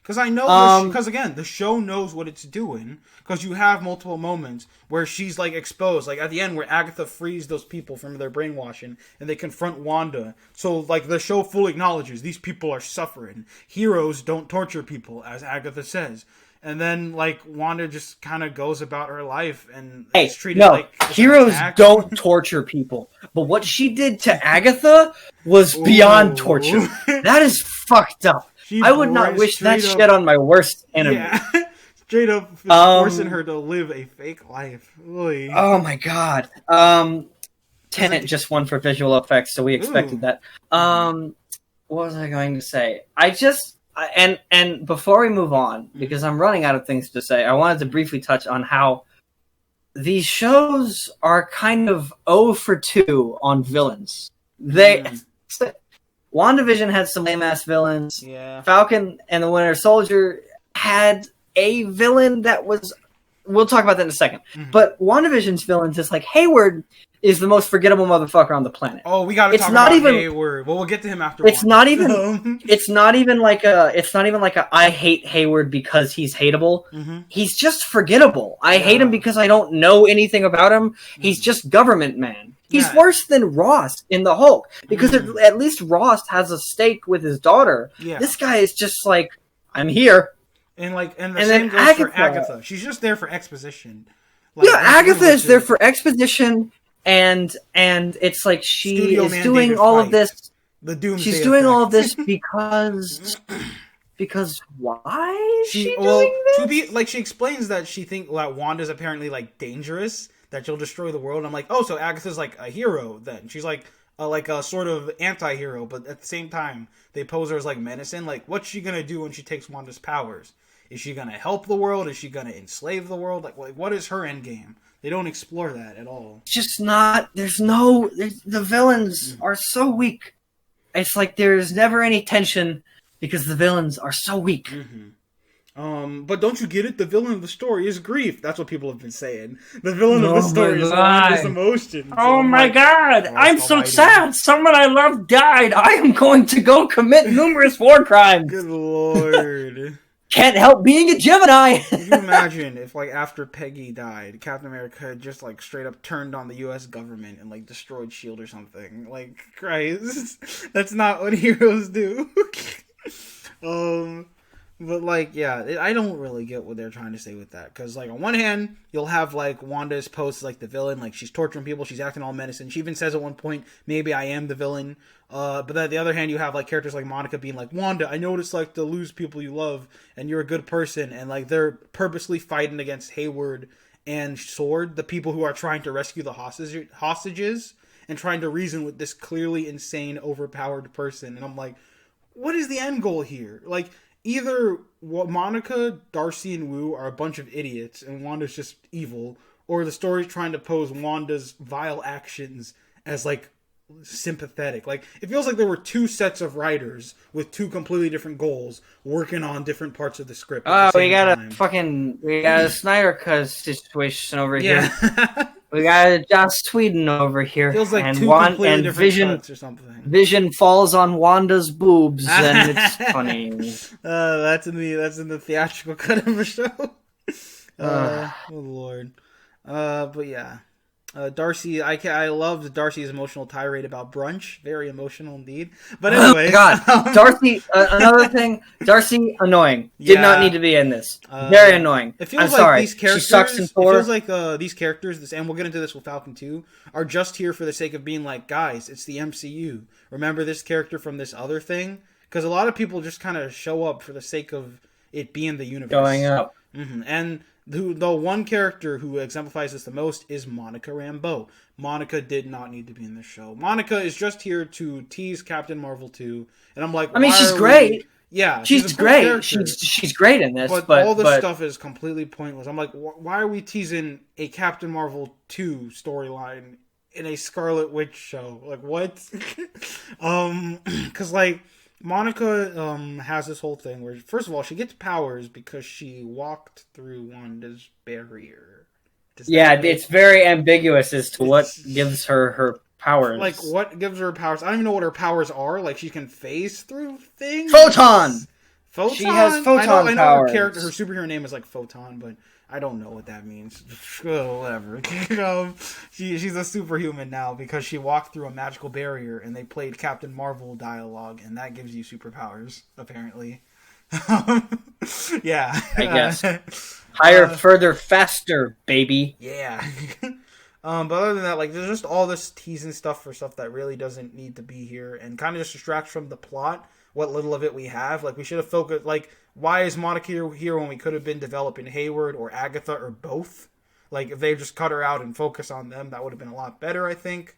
Because I know, because again, the show knows what it's doing. Because you have multiple moments where she's like exposed, like at the end where Agatha frees those people from their brainwashing, and they confront Wanda. So like the show fully acknowledges these people are suffering. Heroes don't torture people, as Agatha says. And then like Wanda just kind of goes about her life and is treated like heroes don't torture people. But what she did to Agatha was beyond torture. That is fucked up. I would not wish that shit on my worst enemy. Yeah. Straight up forcing her to live a fake life. Oy. Oh my god. Tenet just won for visual effects, so we expected that. What was I going to say? And before we move on, because I'm running out of things to say, I wanted to briefly touch on how these shows are kind of 0 for 2 on villains. WandaVision had some lame-ass villains. Yeah. Falcon and the Winter Soldier had a villain that was... We'll talk about that in a second. But WandaVision's villains is like, Hayward is the most forgettable motherfucker on the planet. Oh, we gotta talk about Hayward. Well, we'll get to him after. It's not even like a I hate Hayward because he's hateable. He's just forgettable. I hate him because I don't know anything about him. He's just government man. He's worse than Ross in the Hulk because at least Ross has a stake with his daughter. Yeah. This guy is just like, I'm here. And the same goes for Agatha. She's just there for exposition. Like, Agatha is there for exposition. And it's like she is doing all of this. She's doing all of this because why is she doing this? She explains that she thinks that Wanda's apparently like dangerous. that you'll destroy the world. And I'm like, oh, so Agatha's like a hero then. She's like a sort of anti-hero, but at the same time, they pose her as like menacing. Like, what's she gonna do when she takes Wanda's powers? Is she gonna help the world? Is she gonna enslave the world? Like what is her end game? They don't explore that at all. It's just not. The villains are so weak. It's like there's never any tension because the villains are so weak. But don't you get it? The villain of the story is grief. That's what people have been saying. The villain of the story is Wanda's emotions. Oh my god! I'm so sad. Someone I love died. I am going to go commit numerous war crimes. Good lord. Can't help being a Gemini. Can you imagine if, like, after Peggy died, Captain America had just, like, straight up turned on the U.S. government and, like, destroyed S.H.I.E.L.D. or something? Like, Christ. That's not what heroes do. But, like, yeah, I don't really get what they're trying to say with that. Because, like, on one hand, you'll have, like, Wanda's posed like the villain. Like, she's torturing people. She's acting all menacing. She even says at one point, maybe I am the villain. But then on the other hand, you have, like, characters like Monica being like, Wanda, I know what it's like to lose people you love. And you're a good person. And, like, they're purposely fighting against Hayward and Sword, the people who are trying to rescue the hostages. And trying to reason with this clearly insane, overpowered person. And I'm like, what is the end goal here? Like, either Monica, Darcy, and Wu are a bunch of idiots and Wanda's just evil, or the story's trying to pose Wanda's vile actions as, like, sympathetic. Like, it feels like there were two sets of writers with two completely different goals working on different parts of the script. We got a Snyder Cut situation over here. We got a Joss Whedon over here. Feels like and two completely different cuts or something. Vision falls on Wanda's boobs, and it's funny. That's in the theatrical cut of the show. Oh lord. But yeah. Darcy, I loved Darcy's emotional tirade about brunch. Very emotional indeed. But anyway, oh my god, Darcy. Another thing, Darcy, annoying. Did not need to be in this. Very annoying. It feels these characters. She sucks in Thor. It feels like these characters, and we'll get into this with Falcon too, are just here for the sake of being like, guys, it's the MCU. Remember this character from this other thing? Because a lot of people just kind of show up for the sake of it being the universe. Going up. And the one character who exemplifies this the most is Monica Rambeau. Monica did not need to be in this show. Monica is just here to tease Captain Marvel 2, and I'm like, I mean, she's great. Yeah, she's great. She's great in this, but all this stuff is completely pointless. I'm like, why are we teasing a Captain Marvel 2 storyline in a Scarlet Witch show? Like, what? Because like, Monica has this whole thing where, first of all, she gets powers because she walked through Wanda's barrier. It's very ambiguous as to what gives her powers. Like, what gives her powers? I don't even know what her powers are. Like, she can phase through things? Photon! She has photon I know powers. Her superhero name is like Photon, but I don't know what that means. Whatever. She's a superhuman now because she walked through a magical barrier and they played Captain Marvel dialogue, and that gives you superpowers, apparently. Yeah. I guess. Higher, further, faster, baby. Yeah. But other than that, like, there's just all this teasing stuff for stuff that really doesn't need to be here and kind of just distracts from the plot, what little of it we have. Like, we should have focused, like, why is Monica here when we could have been developing Hayward or Agatha or both? Like, if they just cut her out and focus on them, that would have been a lot better, I think.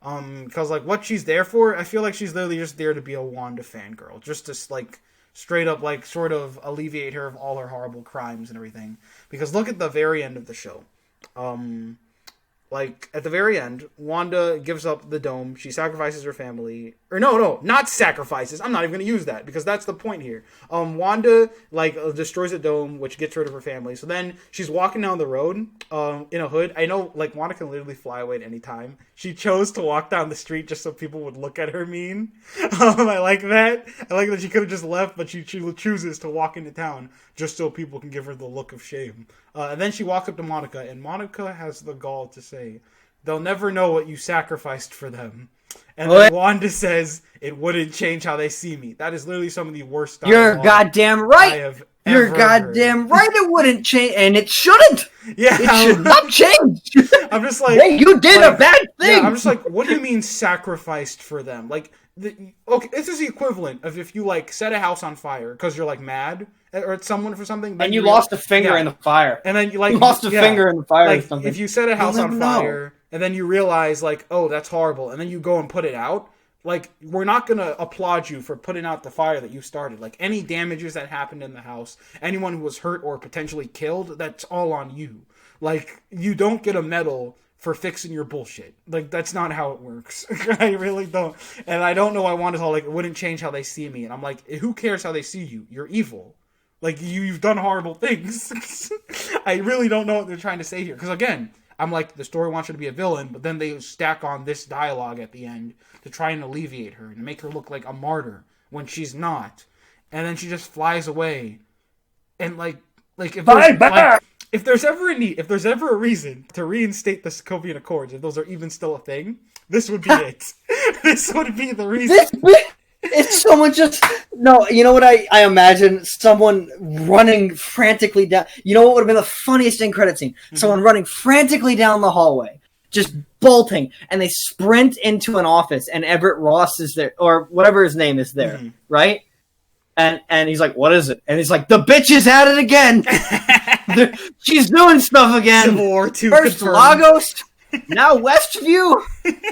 Because, like, what she's there for, I feel like she's literally just there to be a Wanda fangirl. Just to, like, straight up, like, sort of alleviate her of all her horrible crimes and everything. Because look at the very end of the show. Like, at the very end, Wanda gives up the dome. She sacrifices her family. Or no, not sacrifices. I'm not even going to use that, because that's the point here. Wanda, like, destroys the dome, which gets rid of her family. So then she's walking down the road in a hood. I know, like, Wanda can literally fly away at any time. She chose to walk down the street just so people would look at her mean. I like that. I like that she could have just left, but she chooses to walk into town just so people can give her the look of shame. And then she walks up to Monica, and Monica has the gall to say, "They'll never know what you sacrificed for them." And then Wanda says, "It wouldn't change how they see me." That is literally some of the worst dialogue You're goddamn right. You're goddamn right. It wouldn't change, and it shouldn't. Yeah, it should not change. I'm just like, hey, you did a bad thing. Yeah, I'm just like, what do you mean sacrificed for them? Like, okay, this is the equivalent of if you like set a house on fire because you're like mad or at someone for something, and you lost a finger in the fire, and then you like lost a finger in the fire like, or something. If you set a house on fire and then you realize like, oh, that's horrible, and then you go and put it out. Like, we're not going to applaud you for putting out the fire that you started. Like, any damages that happened in the house, anyone who was hurt or potentially killed, that's all on you. Like, you don't get a medal for fixing your bullshit. Like, that's not how it works. I really don't. And I don't know why WandaVision, like, it wouldn't change how they see me. And I'm like, who cares how they see you? You're evil. Like, you've done horrible things. I really don't know what they're trying to say here. Because, again, I'm like, the story wants her to be a villain, but then they stack on this dialogue at the end to try and alleviate her and make her look like a martyr when she's not. And then she just flies away. And if there's ever a need, if there's ever a reason to reinstate the Sokovian Accords, if those are even still a thing, this would be it. This would be the reason. It's someone just... No, you know what I imagine? Someone running frantically down... You know what would have been the funniest end credit scene? Mm-hmm. Someone running frantically down the hallway, just bolting, and they sprint into an office, and Everett Ross is there, or whatever his name is there, right? And he's like, what is it? And he's like, the bitch is at it again! She's doing stuff again! Civil War II First confirmed. Lagos, now Westview!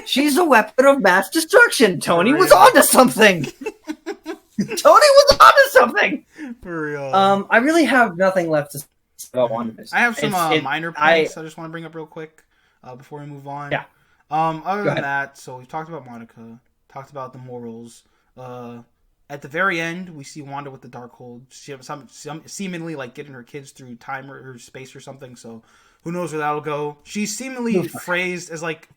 She's a weapon of mass destruction! Tony was onto something! Tony was onto something! For real. I really have nothing left to say about WandaVision. I have some minor points I just want to bring up real quick before we move on. Yeah. Other than that, so we've talked about Monica, talked about the morals. At the very end, we see Wanda with the Darkhold. She has some seemingly like getting her kids through time or space or something. So who knows where that'll go? She's seemingly posed as like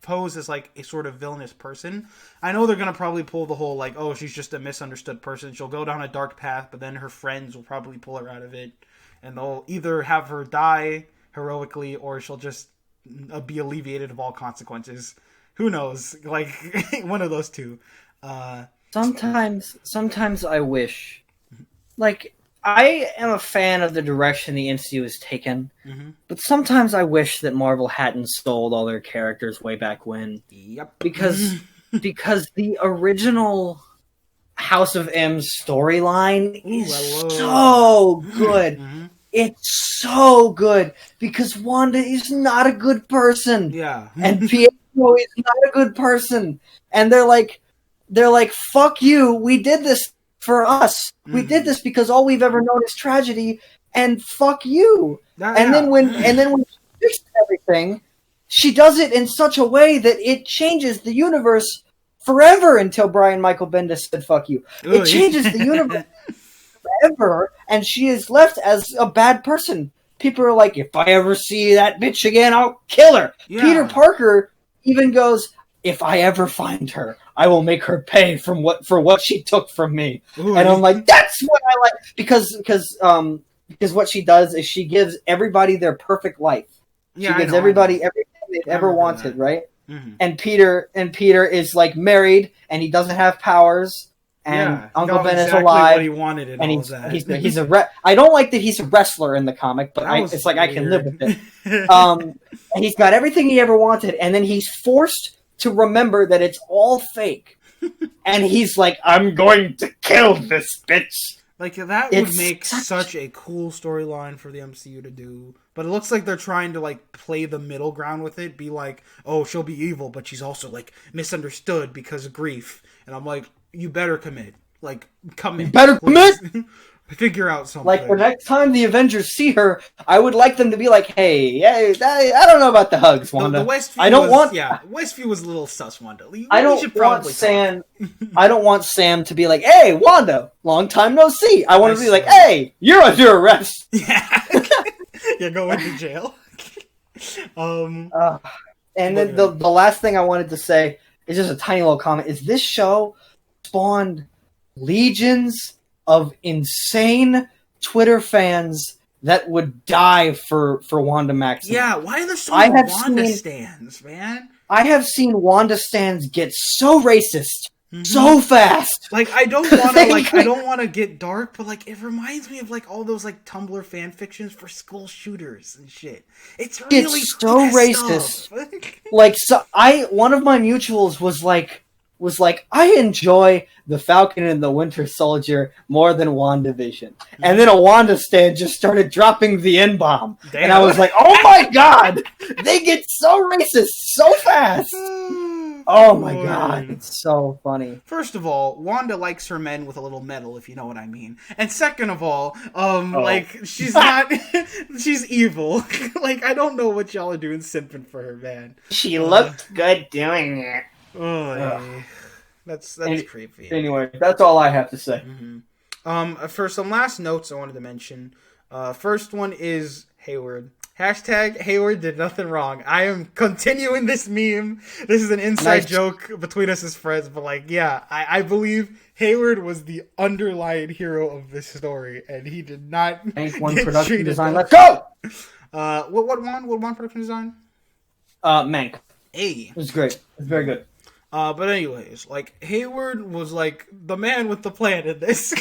a sort of villainous person. I know they're gonna probably pull the whole like, oh, she's just a misunderstood person. She'll go down a dark path, but then her friends will probably pull her out of it, and they'll either have her die heroically or she'll just be alleviated of all consequences. Who knows? Like one of those two. Sometimes I wish, like, I am a fan of the direction the MCU has taken, but sometimes I wish that Marvel hadn't sold all their characters way back when. Yep. Because the original House of M storyline is so good. It's so good because Wanda is not a good person. Yeah. And Pietro is not a good person. And they're like, fuck you, we did this for us. We did this because all we've ever known is tragedy, and fuck you. Then when she fixes everything, she does it in such a way that it changes the universe forever until Brian Michael Bendis said fuck you. It changes the universe forever, and she is left as a bad person. People are like, if I ever see that bitch again, I'll kill her. Yeah. Peter Parker even goes, if I ever find her, I will make her pay for what she took from me. Ooh, and I'm like, that's what I like, because what she does is she gives everybody their perfect life. She gives everybody everything they've ever wanted, right? Mm-hmm. And Peter is like married, and he doesn't have powers, and Uncle Ben is alive. What he wanted and all that. He's I don't like that he's a wrestler in the comic, but it's like weird. I can live with it. And he's got everything he ever wanted, and then he's forced to remember that it's all fake. And he's like, I'm going to kill this bitch. Like, that would make such a cool storyline for the MCU to do. But it looks like they're trying to, like, play the middle ground with it. Be like, oh, she'll be evil, but she's also, like, misunderstood because of grief. And I'm like, you better commit. Like, commit. You better commit? Figure out something. Like, the next time the Avengers see her, I would like them to be like, hey, I don't know about the hugs, Wanda. Westview was a little sus, Wanda. I don't want Sam to be like, hey, Wanda, long time no see. I want to be like, hey, you're under arrest. Yeah. You're going to jail. And then the last thing I wanted to say is just a tiny little comment, is this show spawned legions of insane Twitter fans that would die for Wanda Maximoff. Yeah, why are there so many Wanda stands, man? I have seen Wanda stands get so racist so fast. Like, I don't want to get dark, but like it reminds me of like all those like Tumblr fan fictions for school shooters and shit. It's really so racist. One of my mutuals was like I enjoy the Falcon and the Winter Soldier more than WandaVision. And then a Wanda stan just started dropping the N-bomb. Damn. And I was like, oh my god! They get so racist so fast! Oh my god, it's so funny. First of all, Wanda likes her men with a little metal, if you know what I mean. And second of all, like, she's not... she's evil. Like, I don't know what y'all are doing simping for her, man. She looked good doing it. That's creepy. Anyway, that's all I have to say. For some last notes I wanted to mention. First one is Hayward. Hashtag Hayward did nothing wrong. I am continuing this meme. This is an inside joke between us as friends, but like, yeah, I believe Hayward was the underlying hero of this story, and he did not. Thank one production design. Let's go. What one production design? Mank. Hey, it was great. It was very good. But anyways, like, Hayward was, like, the man with the plan in this.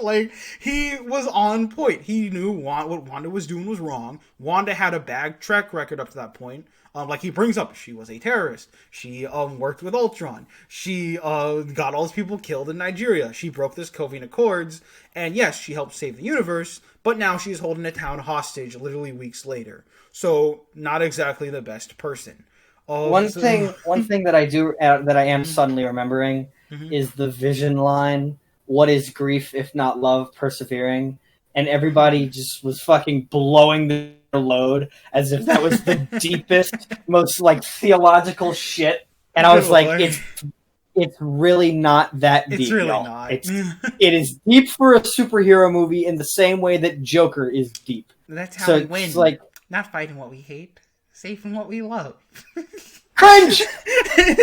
Like, he was on point. He knew what Wanda was doing was wrong. Wanda had a bad track record up to that point. Like, he brings up, she was a terrorist. She, worked with Ultron. She, got all those people killed in Nigeria. She broke this Covian Accords. And yes, she helped save the universe. But now she's holding a town hostage literally weeks later. So, not exactly the best person. One thing that I am suddenly remembering is the Vision line. What is grief if not love persevering? And everybody just was fucking blowing their load as if that was the deepest, most like theological shit. And I was like, it's really not that deep. It's really not. It is deep for a superhero movie in the same way that Joker is deep. That's how we win. Like, not fighting what we hate. Saving what we love. Cringe.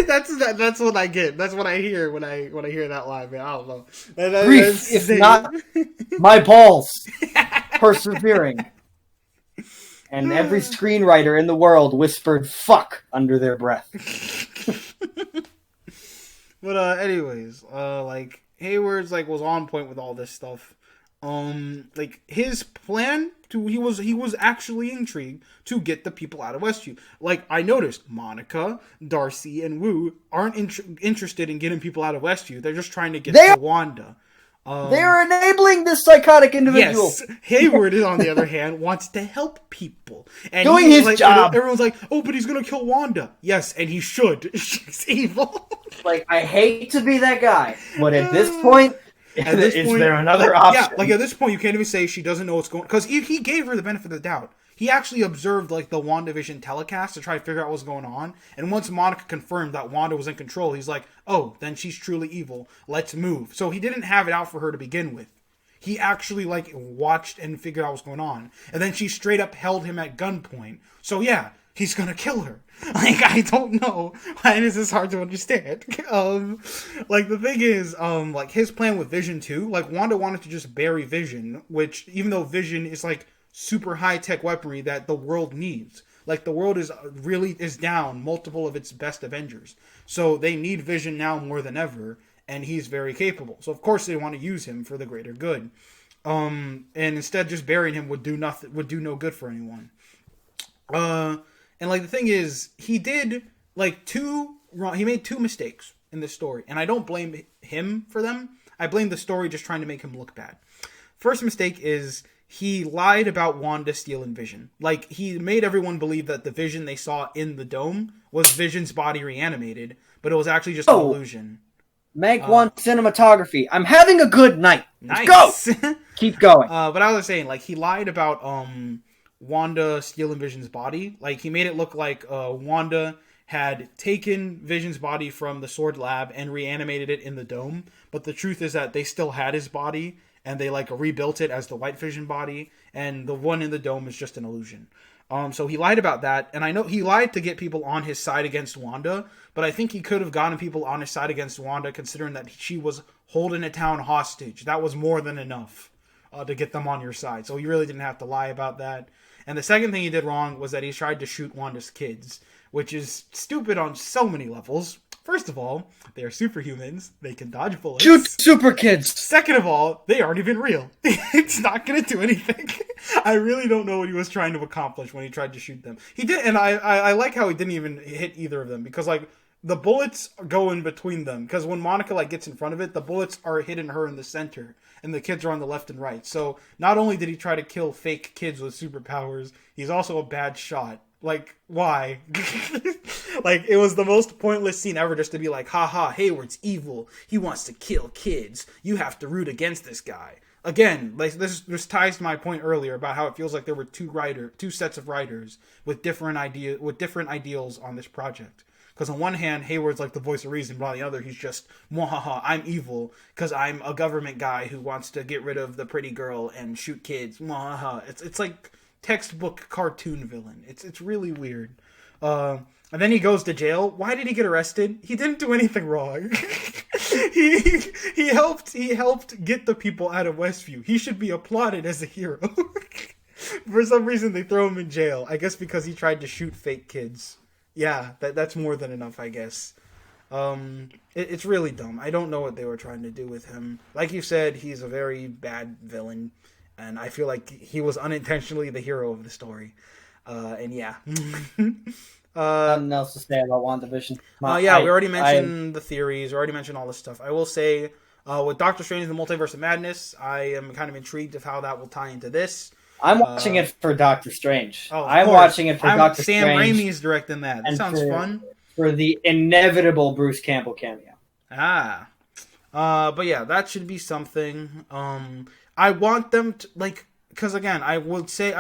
That's what I get. That's what I hear when I hear that line, man. I don't know. Grief, if not my balls, persevering. And every screenwriter in the world whispered "fuck" under their breath. But anyways, like Hayward's like was on point with all this stuff. Like his plan he was actually intrigued to get the people out of Westview. Like, I noticed Monica, Darcy, and Wu aren't interested in getting people out of Westview. They're just trying to get to Wanda. They're enabling this psychotic individual. Yes, Hayward, on the other hand, wants to help people. And doing his job. Everyone's like, oh, but he's going to kill Wanda. Yes, and he should. She's evil. Like, I hate to be that guy, but at this point... Is there another option? Yeah, like at this point, you can't even say she doesn't know what's going on. Because he gave her the benefit of the doubt. He actually observed like the WandaVision telecast to try to figure out what's going on. And once Monica confirmed that Wanda was in control, he's like, oh, then she's truly evil. Let's move. So he didn't have it out for her to begin with. He actually like watched and figured out what's going on. And then she straight up held him at gunpoint. So yeah, he's gonna kill her. Like, I don't know. Why this is hard to understand. Like, the thing is, like, his plan with Vision too, like, Wanda wanted to just bury Vision, which, even though Vision is, like, super high-tech weaponry that the world needs. Like, the world is down multiple of its best Avengers. So, they need Vision now more than ever, and he's very capable. So, of course, they want to use him for the greater good. And instead, just burying him would do no good for anyone. And, like, the thing is, he did, like, he made two mistakes in this story. And I don't blame him for them. I blame the story just trying to make him look bad. First mistake is he lied about Wanda stealing Vision. Like, he made everyone believe that the Vision they saw in the dome was Vision's body reanimated. But it was actually just an illusion. Meg wants cinematography. I'm having a good night. Let's go! Keep going. But I was saying, like, he lied about, Wanda stealing Vision's body. Like, he made it look like Wanda had taken Vision's body from the Sword Lab and reanimated it in the dome. But the truth is that they still had his body, and they, like, rebuilt it as the White Vision body, and the one in the dome is just an illusion. So he lied about that, and I know he lied to get people on his side against Wanda, but I think he could have gotten people on his side against Wanda, considering that she was holding a town hostage. That was more than enough to get them on your side. So he really didn't have to lie about that. And the second thing he did wrong was that he tried to shoot Wanda's kids, which is stupid on so many levels. First of all, they are superhumans. They can dodge bullets. Shoot super kids! Second of all, they aren't even real. It's not going to do anything. I really don't know what he was trying to accomplish when he tried to shoot them. He did, and I like how he didn't even hit either of them, because, like, the bullets go in between them, because when Monica, like, gets in front of it, the bullets are hitting her in the center, and the kids are on the left and right. So, not only did he try to kill fake kids with superpowers, he's also a bad shot. Like, why? Like, it was the most pointless scene ever just to be like, haha, Hayward's evil. He wants to kill kids. You have to root against this guy. Again, like, this ties to my point earlier about how it feels like there were two sets of writers with different ideals on this project. Because on one hand, Hayward's like the voice of reason, but on the other, he's just, mwahaha, I'm evil because I'm a government guy who wants to get rid of the pretty girl and shoot kids. Mwahaha. It's like textbook cartoon villain. It's really weird. And then he goes to jail. Why did he get arrested? He didn't do anything wrong. he helped get the people out of Westview. He should be applauded as a hero. For some reason, they throw him in jail. I guess because he tried to shoot fake kids. Yeah, that's more than enough, I guess. It's really dumb. I don't know what they were trying to do with him. Like you said, he's a very bad villain, and I feel like he was unintentionally the hero of the story. And yeah. Nothing else to say about WandaVision. We already mentioned the theories. We already mentioned all this stuff. I will say, with Doctor Strange and the Multiverse of Madness, I am kind of intrigued of how that will tie into this. I'm watching it for Doctor Strange. I'm watching it for Doctor Strange. Sam Raimi's directing that. That sounds fun. For the inevitable Bruce Campbell cameo. But yeah, that should be something. I want them to, like, because again, I want to say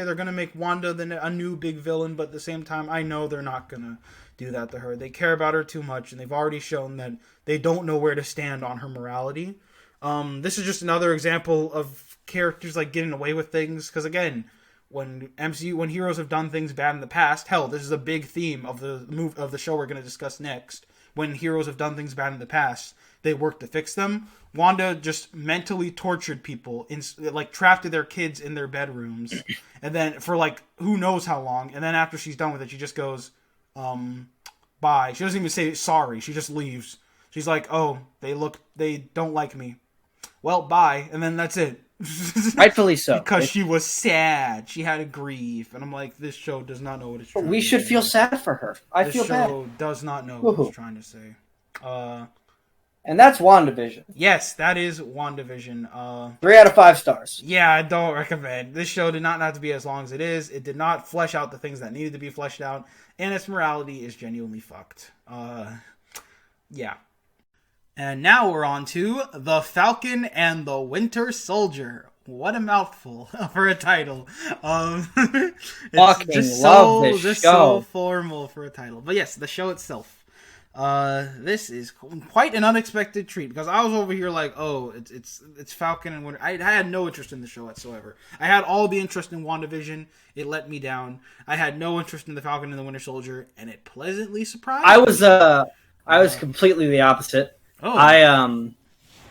they're going to make Wanda a new big villain, but at the same time, I know they're not going to do that to her. They care about her too much, and they've already shown that they don't know where to stand on her morality. This is just another example of characters like getting away with things, because again, when heroes have done things bad in the past, hell, this is a big theme of the show we're going to discuss next. When heroes have done things bad in the past, they work to fix them. Wanda just mentally tortured people, like trapped their kids in their bedrooms, and then for like who knows how long, and then after she's done with it, she just goes, bye. She doesn't even say sorry. She just leaves. She's like, oh, they don't like me. Well, bye, and then that's it. Rightfully so. Because she was sad. She had to grieve. And I'm like, this show does not know what it's trying to say. We should feel sad for her. I feel bad. This show does not know what it's trying to say. And that's WandaVision. Yes, that is WandaVision. 3 out of 5 stars. Yeah, I don't recommend. This show did not have to be as long as it is. It did not flesh out the things that needed to be fleshed out. And its morality is genuinely fucked. Yeah. And now we're on to The Falcon and the Winter Soldier. What a mouthful for a title. It's just so formal for a title. But yes, the show itself. This is quite an unexpected treat, because I was over here like, oh, it's Falcon and Winter. I had no interest in the show whatsoever. I had all the interest in WandaVision. It let me down. I had no interest in the Falcon and the Winter Soldier, and it pleasantly surprised me. I was completely the opposite. Oh.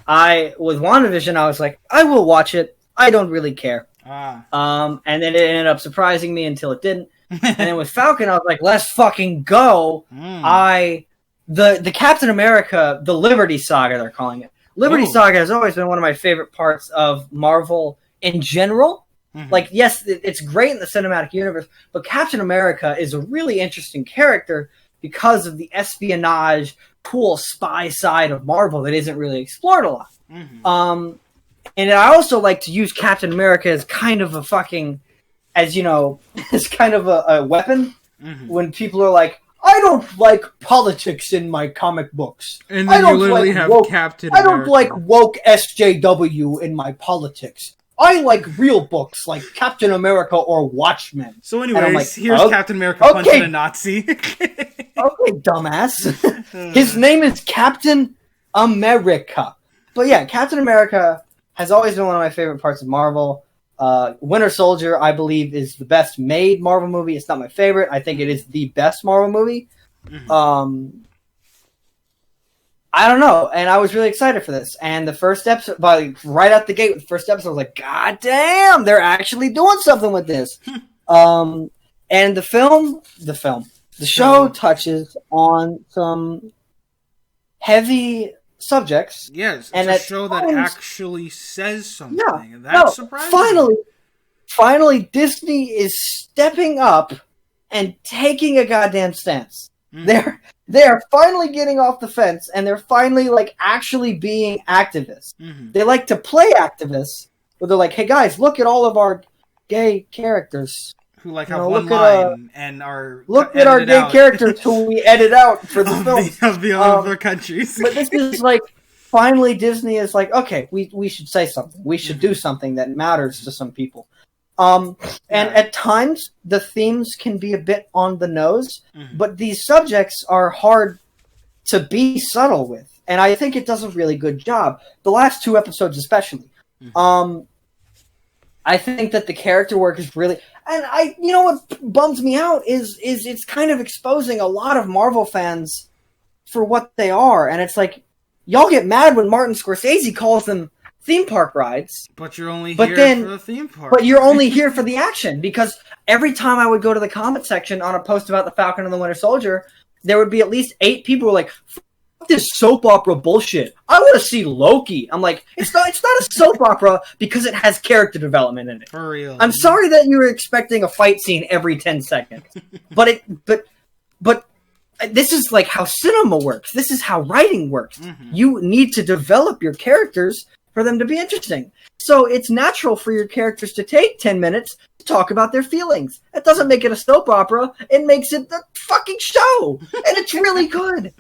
I with WandaVision, I was like, I will watch it. I don't really care. And then it ended up surprising me until it didn't. And then with Falcon, I was like, let's fucking go. The Captain America, the Liberty Saga, they're calling it. Liberty Saga has always been one of my favorite parts of Marvel in general. Mm-hmm. Like, yes, it's great in the cinematic universe, but Captain America is a really interesting character because of the espionage, cool spy side of Marvel that isn't really explored a lot. Mm-hmm. And I also like to use Captain America as kind of a fucking, as kind of a weapon when people are like, I don't like politics in my comic books. And then you literally have Captain America. I don't like woke SJW in my politics. I like real books like Captain America or Watchmen. So anyways, like, here's Captain America punching a Nazi. Okay, dumbass. His name is Captain America. But yeah, Captain America has always been one of my favorite parts of Marvel. Winter Soldier, I believe, is the best made Marvel movie. It's not my favorite. I think it is the best Marvel movie. Mm-hmm. I don't know, and I was really excited for this. And the first episode, right out the gate with the first episode, I was like, God damn, they're actually doing something with this. And the show touches on some heavy subjects. Yes, and it's a show that actually says something. Yeah, And that's surprising. Finally, Disney is stepping up and taking a goddamn stance. Mm. They're finally getting off the fence, and they're finally like actually being activists. Mm-hmm. They like to play activists, but they're like, "Hey guys, look at all of our gay characters who like have one line and are look at our gay characters who we edit out for the film of the other countries." But this is like finally Disney is like, okay, we should say something. We should do something that matters to some people. And at times, the themes can be a bit on the nose, but these subjects are hard to be subtle with. And I think it does a really good job. The last 2 episodes especially. I think that the character work is really... And you know what bums me out is it's kind of exposing a lot of Marvel fans for what they are. And it's like, y'all get mad when Martin Scorsese calls them theme park rides, but you're only here for the theme park. But you're only here for the action, because every time I would go to the comment section on a post about the Falcon and the Winter Soldier, there would be at least 8 people who were like, "Fuck this soap opera bullshit. I want to see Loki." I'm like, it's not a soap opera because it has character development in it. For real. I'm sorry that you were expecting a fight scene every 10 seconds, but this is like how cinema works. This is how writing works. You need to develop your characters for them to be interesting. So it's natural for your characters to take 10 minutes to talk about their feelings. It doesn't make it a soap opera. It makes it a fucking show. And it's really good.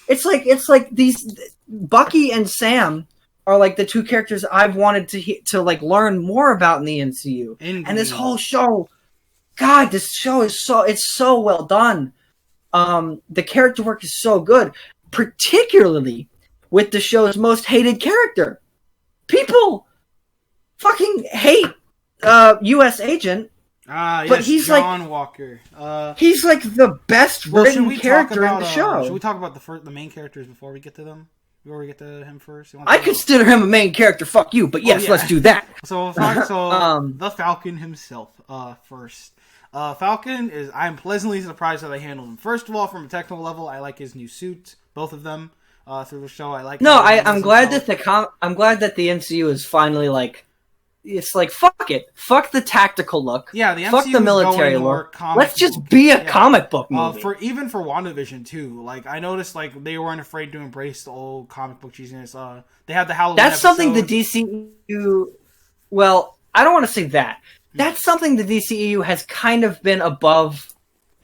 It's like these Bucky and Sam are like the 2 characters I've wanted to like learn more about in the MCU. Indeed. And this whole show, God, this show is so well done. The character work is so good, particularly with the show's most hated character. People fucking hate U.S. Agent, but he's John Walker. He's like the best written character in the show. Should we talk about the main characters before we get to them? Before we get to him first? I consider him a main character. Fuck you, but yes, let's do that. So the Falcon himself first. Falcon I'm pleasantly surprised how they handled him. First of all, from a technical level, I like his new suit, both of them. Through the show, I like. No, I'm glad that I'm glad that the MCU is finally like, it's like fuck it, fuck the tactical look, the MCU fuck the military look. Let's just be a comic book movie. For WandaVision too. Like I noticed, like they weren't afraid to embrace the old comic book cheesiness. They had the Halloween. That's episode. Something the DCEU. Well, I don't want to say that. That's something the DCEU has kind of been above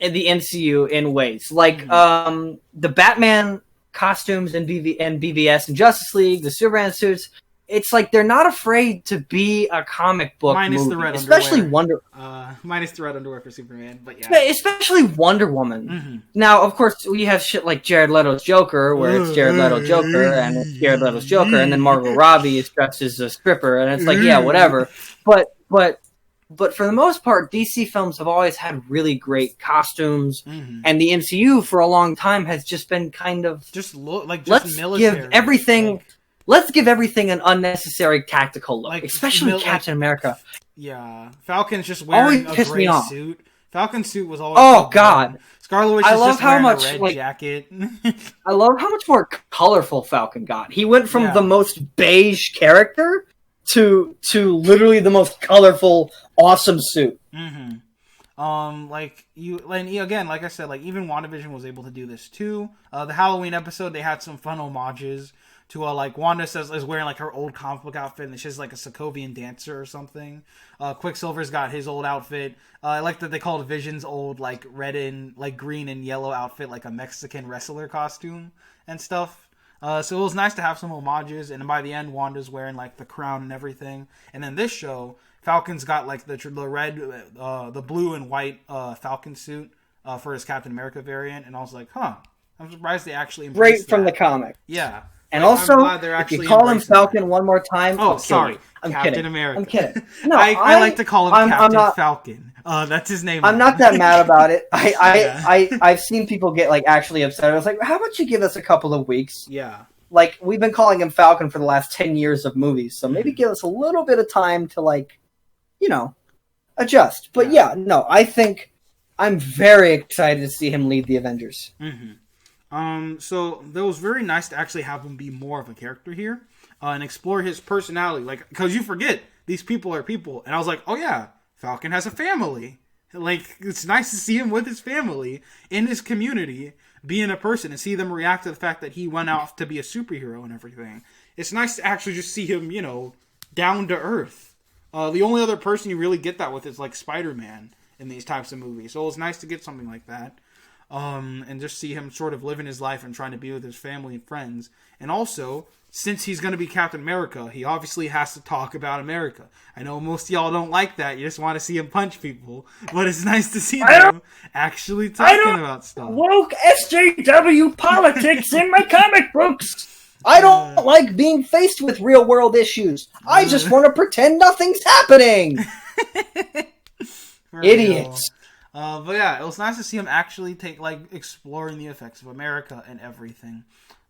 in the MCU in ways, like the Batman costumes and BVS and Justice League, the Superman suits. It's like they're not afraid to be a comic book minus movie, the red especially underwear. Minus the red underwear for Superman, but especially Wonder Woman. Now, of course, we have shit like Jared Leto's Joker, where it's Jared Leto Joker and it's Jared Leto's Joker, and then Margot Robbie is dressed as a stripper, and it's like, yeah, whatever. But for the most part, DC films have always had really great costumes, and the MCU for a long time has just been kind of military. Let's give everything an unnecessary tactical look, especially Captain America. Yeah, Falcon's just wearing a gray suit. Falcon's suit was always God. Scarlet Witch is just wearing a red jacket. I love how much more colorful Falcon got. He went from the most beige character to literally the most colorful, awesome suit. Like I said, like even WandaVision was able to do this too. The Halloween episode, they had some fun homages to like Wanda is wearing like her old comic book outfit, and she's like a Sokovian dancer or something. Quicksilver's got his old outfit. I like that they called Vision's old like red and like green and yellow outfit like a Mexican wrestler costume and stuff. So it was nice to have some homages, and by the end, Wanda's wearing like the crown and everything. And then this show, Falcon's got like the red, the blue and white Falcon suit for his Captain America variant, and I was like, I'm surprised they actually embraced straight from the comic. Yeah. And also, if you call him Falcon one more time... Oh, sorry. I'm Captain kidding. America. I'm kidding. No, I like to call him Captain Falcon. That's his name. I'm not that mad about it. I've seen people get like actually upset. I was like, how about you give us a couple of weeks? Yeah. Like, we've been calling him Falcon for the last 10 years of movies, so maybe give us a little bit of time to, like, adjust. But I think I'm very excited to see him lead the Avengers. So that was very nice to actually have him be more of a character here, and explore his personality. Like, because you forget these people are people, and I was like, oh yeah, Falcon has a family. Like, it's nice to see him with his family in his community, being a person, and see them react to the fact that he went off to be a superhero and everything. It's nice to actually just see him, down to earth. The only other person you really get that with is like Spider-Man in these types of movies. So it was nice to get something like that. And just see him sort of living his life and trying to be with his family and friends. And also, since he's going to be Captain America, he obviously has to talk about America. I know most of y'all don't like that. You just want to see him punch people. But it's nice to see them actually talking about stuff. Woke SJW politics in my comic books. I don't like being faced with real world issues. I just want to pretend nothing's happening. Idiots. But yeah, it was nice to see him actually exploring the effects of America and everything.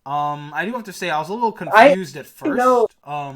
I do have to say I was a little confused at first.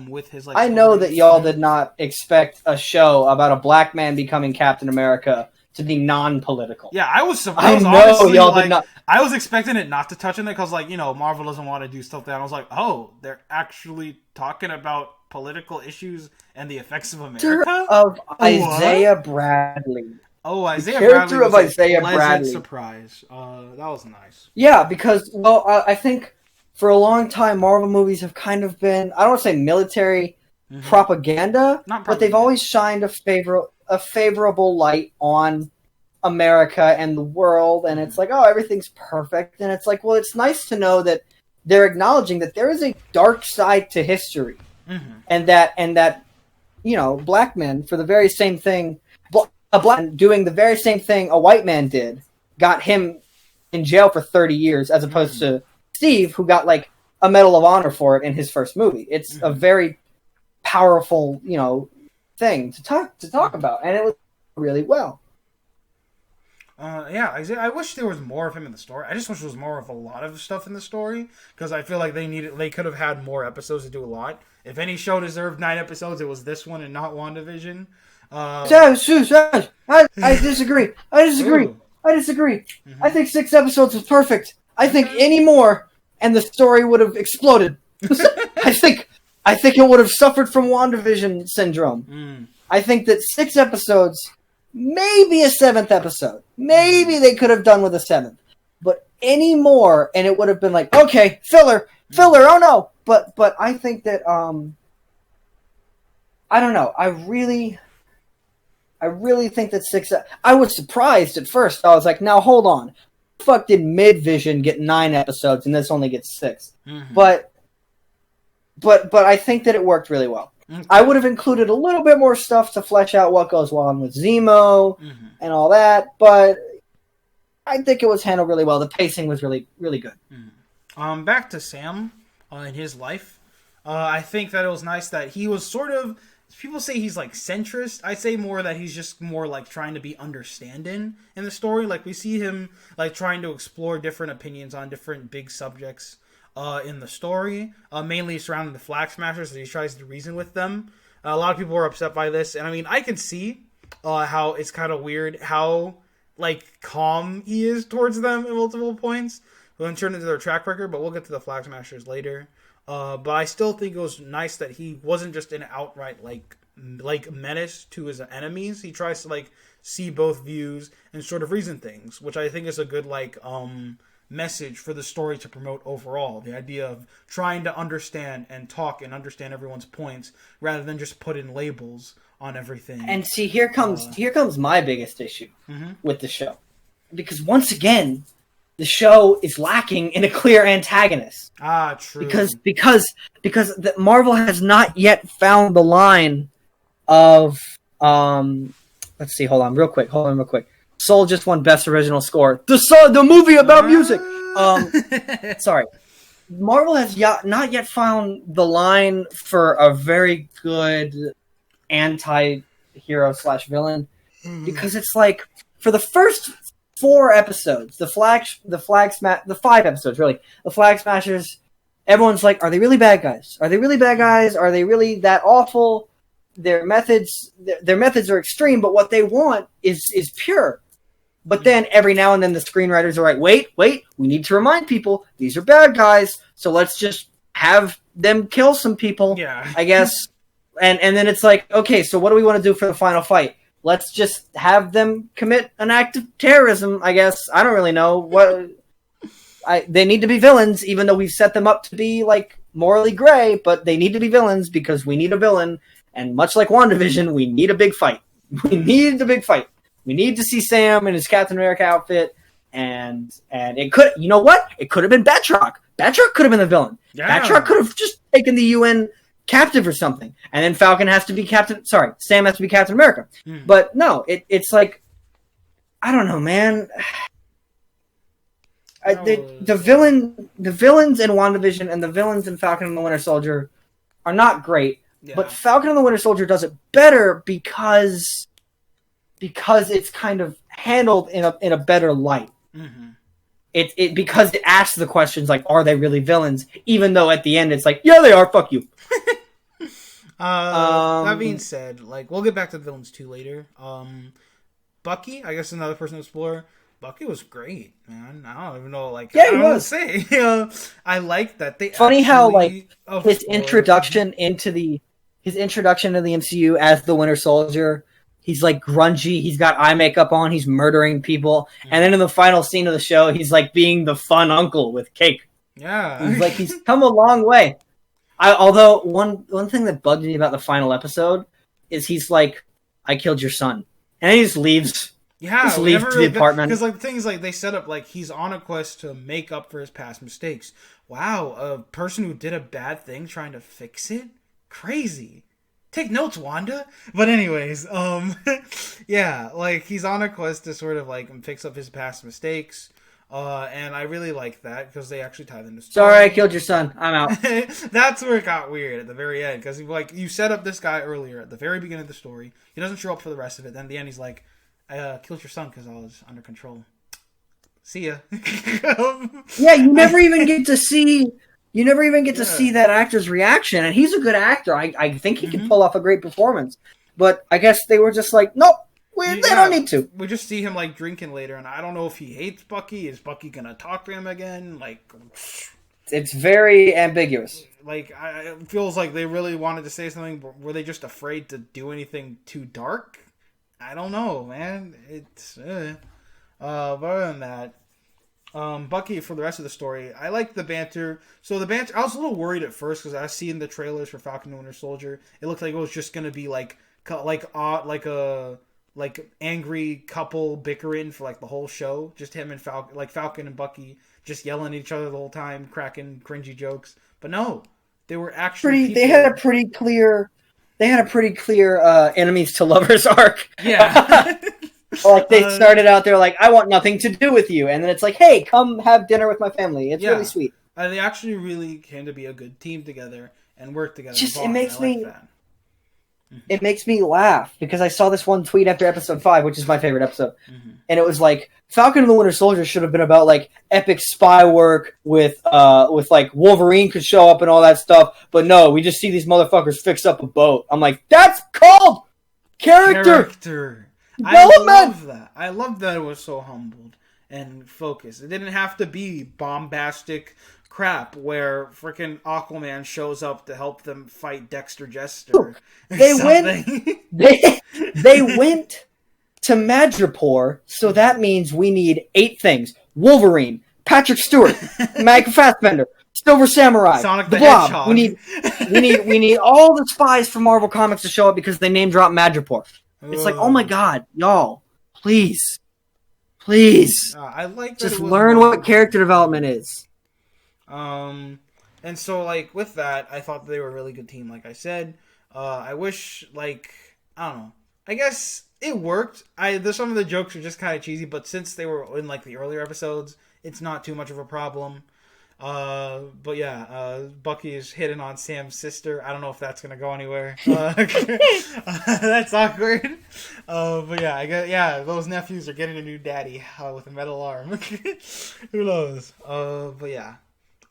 With his I know that y'all did not expect a show about a black man becoming Captain America to be non-political. Yeah, I was surprised. I was expecting it not to touch on it because, Marvel doesn't want to do stuff that. I was like, oh, they're actually talking about political issues and the effects of America? Of Isaiah Bradley. Oh, Isaiah Bradley was Isaiah Bradley. Surprise. That was nice. Yeah, because, I think for a long time, Marvel movies have kind of been, I don't want to say military propaganda, but they've always shined a favorable light on America and the world, and it's like, oh, everything's perfect, and it's like, well, it's nice to know that they're acknowledging that there is a dark side to history, and that black men, for the very same thing, a black man doing the very same thing a white man did, got him in jail for 30 years, as opposed to Steve, who got like a Medal of Honor for it in his first movie. It's a very powerful, thing to talk about, and it was really well. I wish there was more of him in the story. I just wish there was more of a lot of stuff in the story, because I feel like they could have had more episodes to do a lot. If any show deserved 9 episodes, it was this one and not WandaVision. I disagree. I think 6 episodes was perfect. I think any more, and the story would have exploded. I think it would have suffered from WandaVision syndrome. I think that 6 episodes, maybe a 7th episode, maybe they could have done with a 7th, but any more, and it would have been like, okay, filler, oh no. But I think that I don't know. I really think that 6. I was surprised at first. I was like, now hold on. Fuck, did Mid-Vision get 9 episodes and this only gets 6? But I think that it worked really well. I would have included a little bit more stuff to flesh out what goes on with Zemo and all that, but I think it was handled really well. The pacing was really, really good. Back to Sam in his life. I think that it was nice that he was sort of... People say he's like centrist. I say more that he's just more like trying to be understanding in the story. Like, we see him like trying to explore different opinions on different big subjects in the story, mainly surrounding the Flag Smashers, that he tries to reason with them. A lot of people were upset by this, and I mean, I can see how it's kind of weird how like calm he is towards them at multiple points. We'll then turn into their track record, but we'll get to the Flag Smashers later. But I still think it was nice that he wasn't just an outright like menace to his enemies. He tries to like see both views and sort of reason things, which I think is a good like message for the story to promote overall. The idea of trying to understand and talk and understand everyone's points rather than just put in labels on everything. And see, here comes my biggest issue with the show, because once again, the show is lacking in a clear antagonist. True. Because Marvel has not yet found the line of let's see, hold on real quick. Soul just won Best Original Score. The movie about music. Sorry. Marvel has not yet found the line for a very good anti-hero / villain, because it's like, for the first 4 episodes, the 5 episodes really, the Flag Smashers, everyone's like, are they really bad guys? Are they really that awful? Their methods are extreme, but what they want is pure. But then every now and then the screenwriters are like, wait, we need to remind people these are bad guys, so let's just have them kill some people, I guess. And then it's like, okay, so what do we want to do for the final fight? Let's just have them commit an act of terrorism, I guess. I don't really know. They need to be villains, even though we've set them up to be, like, morally gray, but they need to be villains because we need a villain. And much like WandaVision, we need a big fight. We need a big fight. We need to see Sam in his Captain America outfit, and it could, you know what? It could have been Batroc. Batroc could have been the villain. Yeah. Batroc could have just taken the UN captive or something, and then Sam has to be Captain America. But no, it's like, I don't know, man. The villains in WandaVision and the villains in Falcon and the Winter Soldier are not great, but Falcon and the Winter Soldier does it better because it's kind of handled in a better light. It because it asks the questions like, are they really villains? Even though at the end it's like, yeah, they are. Fuck you. That being said, like, we'll get back to the villains too later. Bucky, I guess another person to explore. Bucky was great, man. I don't even know, like, yeah, he was. Say. I like that they. Funny how like his introduction into the MCU as the Winter Soldier. He's like grungy. He's got eye makeup on. He's murdering people, and then in the final scene of the show, he's like being the fun uncle with cake. Yeah, he's come a long way. Although one thing that bugged me about the final episode is he's like, "I killed your son," and he just leaves. Yeah, just leaves to the apartment because like the thing is, like, they set up like he's on a quest to make up for his past mistakes. Wow, a person who did a bad thing trying to fix it? Crazy. Take notes, Wanda. But anyways, yeah, like he's on a quest to sort of like fix up his past mistakes. And I really like that because they actually tied into story. Sorry, I killed your son. I'm out. That's where it got weird at the very end because like you set up this guy earlier at the very beginning of the story. He doesn't show up for the rest of it. Then at the end, he's like, "I killed your son because I was under control. See ya." Yeah, you never even get to see. You never even get to see that actor's reaction, and he's a good actor. I think he can pull off a great performance. But I guess they were just like, nope, they don't need to. We just see him like drinking later, and I don't know if he hates Bucky. Is Bucky gonna talk to him again? Like, it's very ambiguous. Like, it feels like they really wanted to say something, but were they just afraid to do anything too dark? I don't know, man. It's but other than that. Bucky, for the rest of the story, I like the banter. So the banter, I was a little worried at first because I was seeing the trailers for Falcon and Winter Soldier. It looked like it was just gonna be like a angry couple bickering for like the whole show, just him and Falcon and Bucky just yelling at each other the whole time, cracking cringy jokes. But no, they were actually They had a pretty clear enemies to lovers arc. Yeah. Like they started out there like, I want nothing to do with you, and then it's like, hey, come have dinner with my family. It's really sweet. They actually really came to be a good team together and work together. It makes me laugh because I saw this one tweet after episode 5, which is my favorite episode, and it was like Falcon and the Winter Soldier should have been about like epic spy work with like Wolverine could show up and all that stuff, but no, we just see these motherfuckers fix up a boat. I'm like, that's called character. I love that it was so humbled and focused. It didn't have to be bombastic crap where freaking Aquaman shows up to help them fight Dexter Jester. They went to Madripoor, so that means we need 8 things: Wolverine, Patrick Stewart, Michael Fassbender, Silver Samurai, Sonic the Blob. Hedgehog. We need all the spies from Marvel Comics to show up because they name drop Madripoor. It's like, oh my god, y'all, please. I like that. Just learn what character development is. And so, like, with that, I thought they were a really good team, like I said. I wish, like, I don't know. I guess it worked. Some of the jokes are just kind of cheesy, but since they were in, like, the earlier episodes, it's not too much of a problem. But yeah, Bucky is hitting on Sam's sister. I don't know if that's gonna go anywhere. That's awkward. But yeah, those nephews are getting a new daddy with a metal arm. Who knows? But yeah.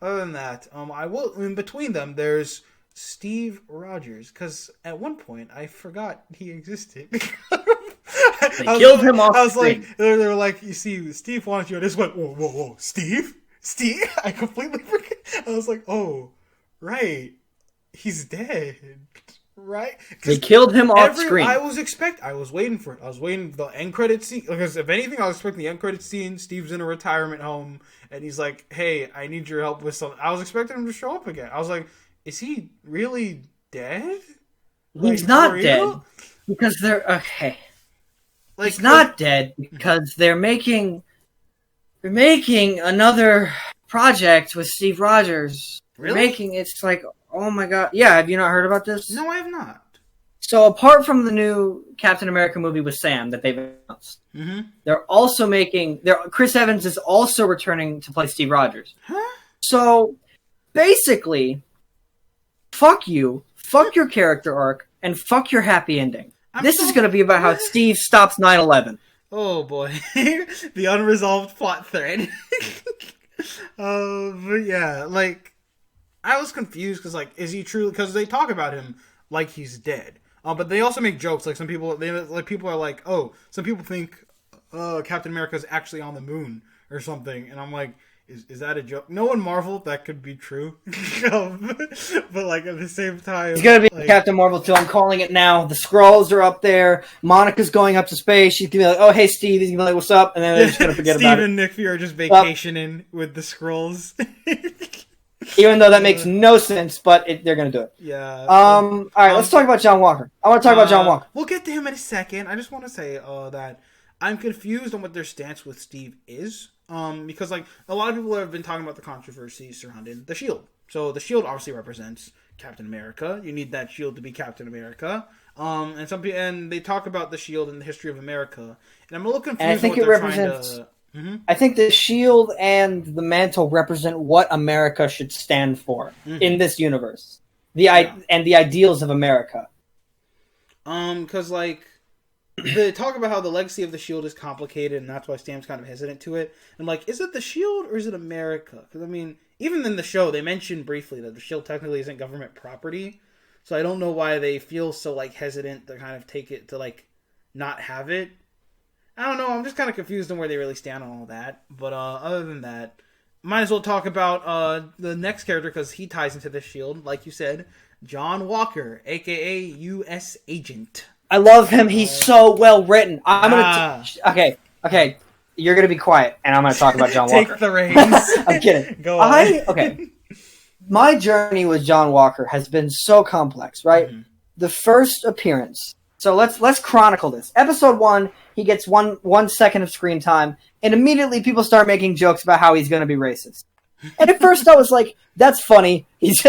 Other than that, I will. In between them, there's Steve Rogers, because at one point I forgot he existed. They killed him off I was screen. like, they were like, you see, Steve wanted you. I just went, whoa, Steve? I completely forgot. I was like, oh, right, he's dead, right? They killed him off screen. I was waiting for it. I was waiting for the end credit scene. Because if anything, I was expecting the end credit scene. Steve's in a retirement home, and he's like, hey, I need your help with something. I was expecting him to show up again. I was like, is he really dead? He's not dead. Because they're... Okay. He's not dead because they're making another project with Steve Rogers. Really? It's like, oh my god. Yeah, have you not heard about this? No, I have not. So apart from the new Captain America movie with Sam that they've announced, they're also making... Chris Evans is also returning to play Steve Rogers. Huh? So basically, fuck you, fuck your character arc, and fuck your happy ending. This is going to be about how Steve stops 9/11. Oh boy, the unresolved plot thread. But yeah, like I was confused because like, is he true? Because they talk about him like he's dead. But they also make jokes. Like some people, people are like, oh, some people think Captain America is actually on the moon or something, and I'm like, is that a joke? No one marveled that could be true. But like at the same time, it's gonna be like, Captain Marvel 2. I'm calling it now. The Skrulls are up there. Monica's going up to space. She's gonna be like, "Oh, hey, Steve." He's gonna be like, "What's up?" And then they're just gonna forget about it. Steve and Nick Fury are just vacationing with the Skrulls. Even though that makes no sense, but they're gonna do it. Yeah. All right, let's talk about John Walker. I want to talk about John Walker. We'll get to him in a second. I just want to say that I'm confused on what their stance with Steve is. Because like a lot of people have been talking about the controversy surrounding the Shield. So the Shield obviously represents Captain America. You need that Shield to be Captain America. And they talk about the Shield and the history of America. And I'm a little confused. And I think it represents. I think the Shield and the mantle represent what America should stand for in this universe. And the ideals of America. Because like. They talk about how the legacy of the Shield is complicated, and that's why Sam's kind of hesitant to it. I'm like, is it the Shield or is it America? Because I mean, even in the show, they mentioned briefly that the Shield technically isn't government property, so I don't know why they feel so like hesitant to kind of take it to like not have it. I don't know. I'm just kind of confused on where they really stand on all that. But other than that, might as well talk about the next character because he ties into the Shield, like you said, John Walker, aka U.S. Agent. I love him. He's so well written. I'm gonna. Okay. You're gonna be quiet, and I'm gonna talk about John Walker. Take the reins. I'm kidding. Go on. Okay. My journey with John Walker has been so complex, right? The first appearance. So let's chronicle this. Episode 1, he gets one second of screen time, and immediately people start making jokes about how he's gonna be racist. And at first I was like, "That's funny."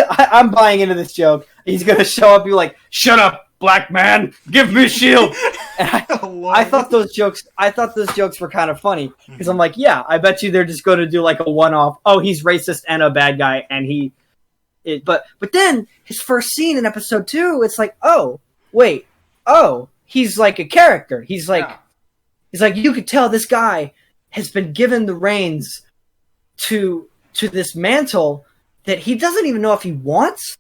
I'm buying into this joke. He's gonna show up, and be like, "Shut up, black man, give me a shield." And I thought those jokes were kind of funny because I'm like, yeah, I bet you they're just going to do like a one-off. Oh, he's racist and a bad guy, and but then his first scene in episode 2, it's like, he's like a character. He's like you could tell this guy has been given the reins to this mantle that he doesn't even know if he wants.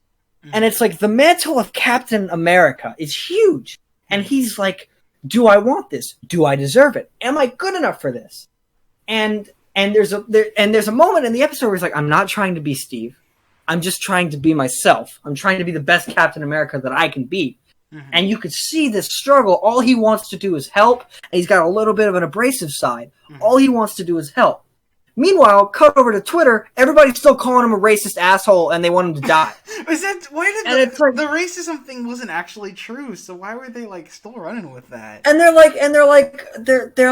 And it's like the mantle of Captain America is huge. And he's like, do I want this? Do I deserve it? Am I good enough for this? And there's a moment in the episode where he's like, I'm not trying to be Steve. I'm just trying to be myself. I'm trying to be the best Captain America that I can be. And you could see this struggle. All he wants to do is help. And he's got a little bit of an abrasive side. All he wants to do is help. Meanwhile, cut over to Twitter, everybody's still calling him a racist asshole, and they want him to die. The racism thing wasn't actually true? So why were they like still running with that? And they're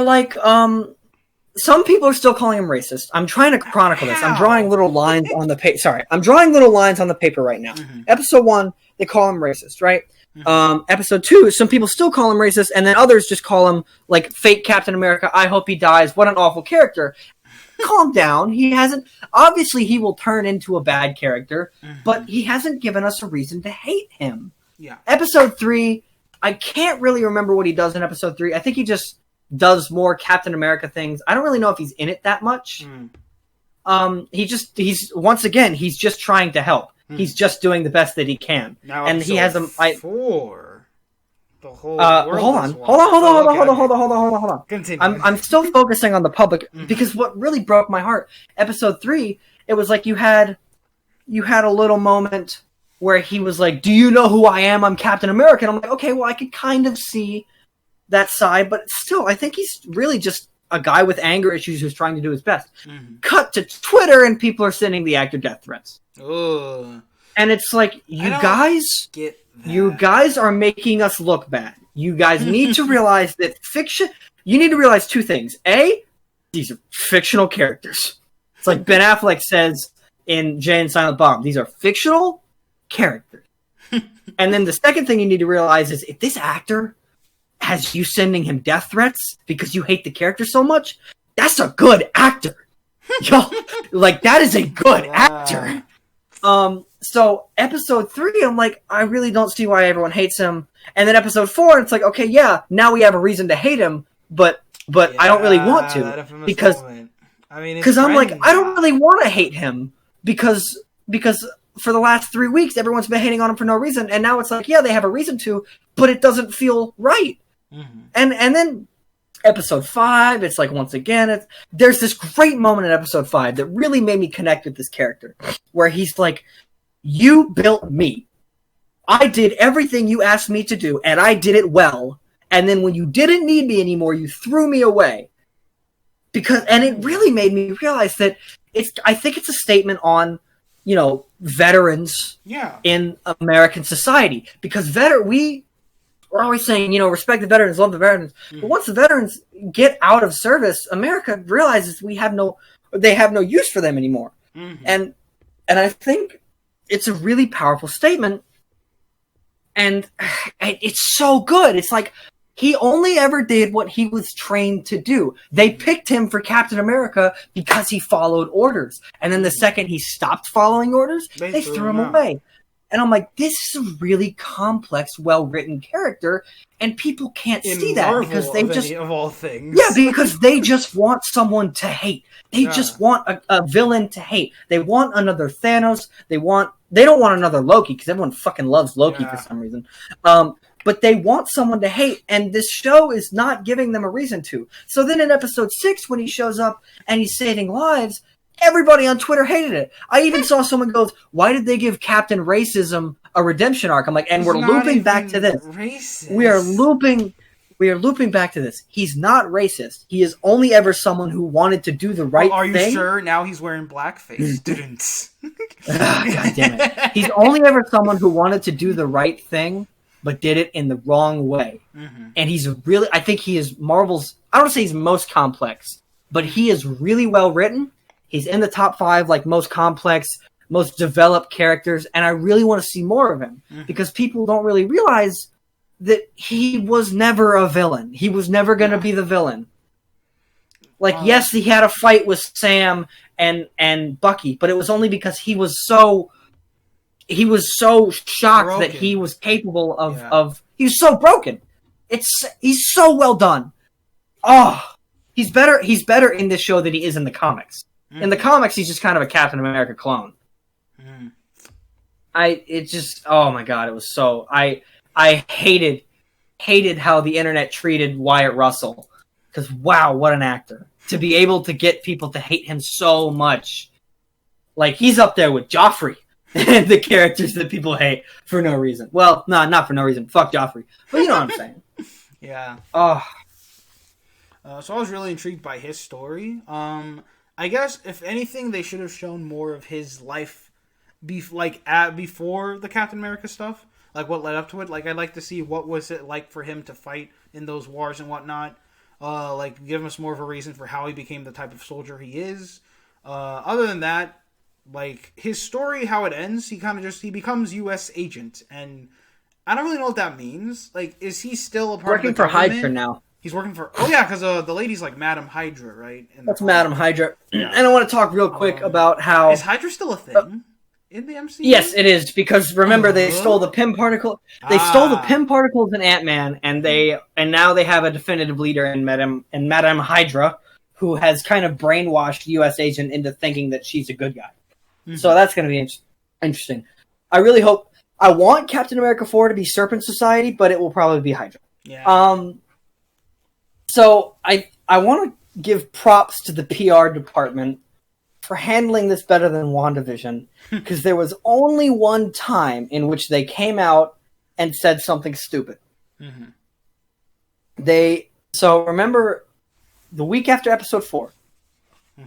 like, some people are still calling him racist. I'm trying to chronicle this. I'm drawing little lines on the paper. Sorry, I'm drawing little lines on the paper right now. Episode 1, they call him racist, right? Episode 2, some people still call him racist, and then others just call him like fake Captain America. I hope he dies. What an awful character. Calm down. Obviously he will turn into a bad character, but he hasn't given us a reason to hate him. Yeah. Episode 3, I can't really remember what he does in episode 3. I think he just does more Captain America things. I don't really know if he's in it that much. He's just trying to help. He's just doing the best that he can. Now, and he has 4. The whole world hold on. Continue. I'm still focusing on the public because what really broke my heart, episode 3, it was like you had a little moment where he was like, "Do you know who I am? I'm Captain America." And I'm like, okay, well, I could kind of see that side, but still, I think he's really just a guy with anger issues who's trying to do his best. Cut to Twitter, and people are sending the actor death threats. Ugh. And it's like, you guys are making us look bad. You guys need to realize that fiction... You need to realize two things. A, these are fictional characters. It's like Ben Affleck says in Jay and Silent Bob. These are fictional characters. And then the second thing you need to realize is if this actor has you sending him death threats because you hate the character so much, that's a good actor. Yo, like, that is a good actor. So episode 3, I'm like, I really don't see why everyone hates him. And then episode 4, it's like, okay, yeah, now we have a reason to hate him, but I don't really want to because I'm like, I don't really want to hate him because for the last 3 weeks everyone's been hating on him for no reason, and now it's like, yeah, they have a reason to, but it doesn't feel right. And then episode 5, it's like, once again, there's this great moment in episode 5 that really made me connect with this character, where he's like, you built me. I did everything you asked me to do, and I did it well. And then when you didn't need me anymore, you threw me away. And it really made me realize that I think it's a statement on, veterans in American society. Because we're always saying, respect the veterans, love the veterans. But once the veterans get out of service, America realizes they have no use for them anymore. And I think it's a really powerful statement, and it's so good. It's like, he only ever did what he was trained to do. They picked him for Captain America because he followed orders. And then the second he stopped following orders, they threw him away. And I'm like, this is a really complex, well-written character, and people can't see that because they just... of all things. Yeah, because they just want someone to hate. They just want a villain to hate. They want another Thanos. They don't want another Loki, because everyone fucking loves Loki for some reason. But they want someone to hate, and this show is not giving them a reason to. So then in episode 6, when he shows up and he's saving lives, everybody on Twitter hated it. I even saw someone goes, "Why did they give Captain Racism a redemption arc?" I'm like, and we're looping back to this. Racist. We are looping back to this. He's not racist. He is only ever someone who wanted to do the right thing. Are you sure? Now he's wearing blackface, students. God damn it. He's only ever someone who wanted to do the right thing, but did it in the wrong way. And I think he is Marvel's, I don't want to say he's most complex, but he is really well written. He's in the top 5, like, most complex, most developed characters, and I really want to see more of him, because people don't really realize that he was never a villain. He was never going to be the villain. Like, yes, he had a fight with Sam and Bucky, but it was only because he was so shocked that he was capable of he was so broken. He's so well done. He's better in this show than he is in the comics. In the comics, he's just kind of a Captain America clone. Oh my god, it was so... I hated how the internet treated Wyatt Russell. Because, wow, what an actor. To be able to get people to hate him so much. Like, he's up there with Joffrey. And the characters that people hate for no reason. Well, no, not for no reason. Fuck Joffrey. But you know what I'm saying. Yeah. So I was really intrigued by his story. I guess, if anything, they should have shown more of his life before the Captain America stuff. Like, what led up to it. Like, I'd like to see what was it like for him to fight in those wars and whatnot. Like, give us more of a reason for how he became the type of soldier he is. Other than that, like, his story, how it ends, he becomes U.S. agent. And I don't really know what that means. Like, is he still a part of the government? Working for Hydra now. He's working for... Oh, yeah, because the lady's like Madam Hydra, right? That's Madam Hydra. Yeah. And I want to talk real quick about how... Is Hydra still a thing in the MCU? Yes, it is, because remember, they stole the Pym particle... They stole the Pym particles in Ant-Man, and now they have a definitive leader in Madam Hydra, who has kind of brainwashed U.S. agent into thinking that she's a good guy. So that's going to be interesting. I really hope... I want Captain America 4 to be Serpent Society, but it will probably be Hydra. Yeah. So I want to give props to the PR department for handling this better than WandaVision, because there was only one time in which they came out and said something stupid. Mm-hmm. So remember the week after episode 4,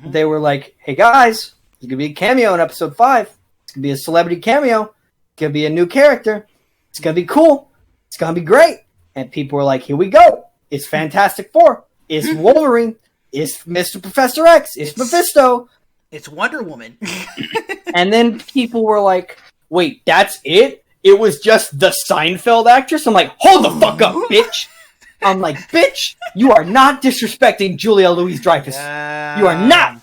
they were like, hey guys, there's going to be a cameo in episode 5. It's going to be a celebrity cameo. It's going to be a new character. It's going to be cool. It's going to be great. And people were like, here we go. It's Fantastic Four. It's Wolverine. It's Mr. Professor X. It's Mephisto. It's Wonder Woman. And then people were like, wait, that's it? It was just the Seinfeld actress? I'm like, hold the fuck up, bitch. I'm like, bitch, you are not disrespecting Julia Louis-Dreyfus. You are not.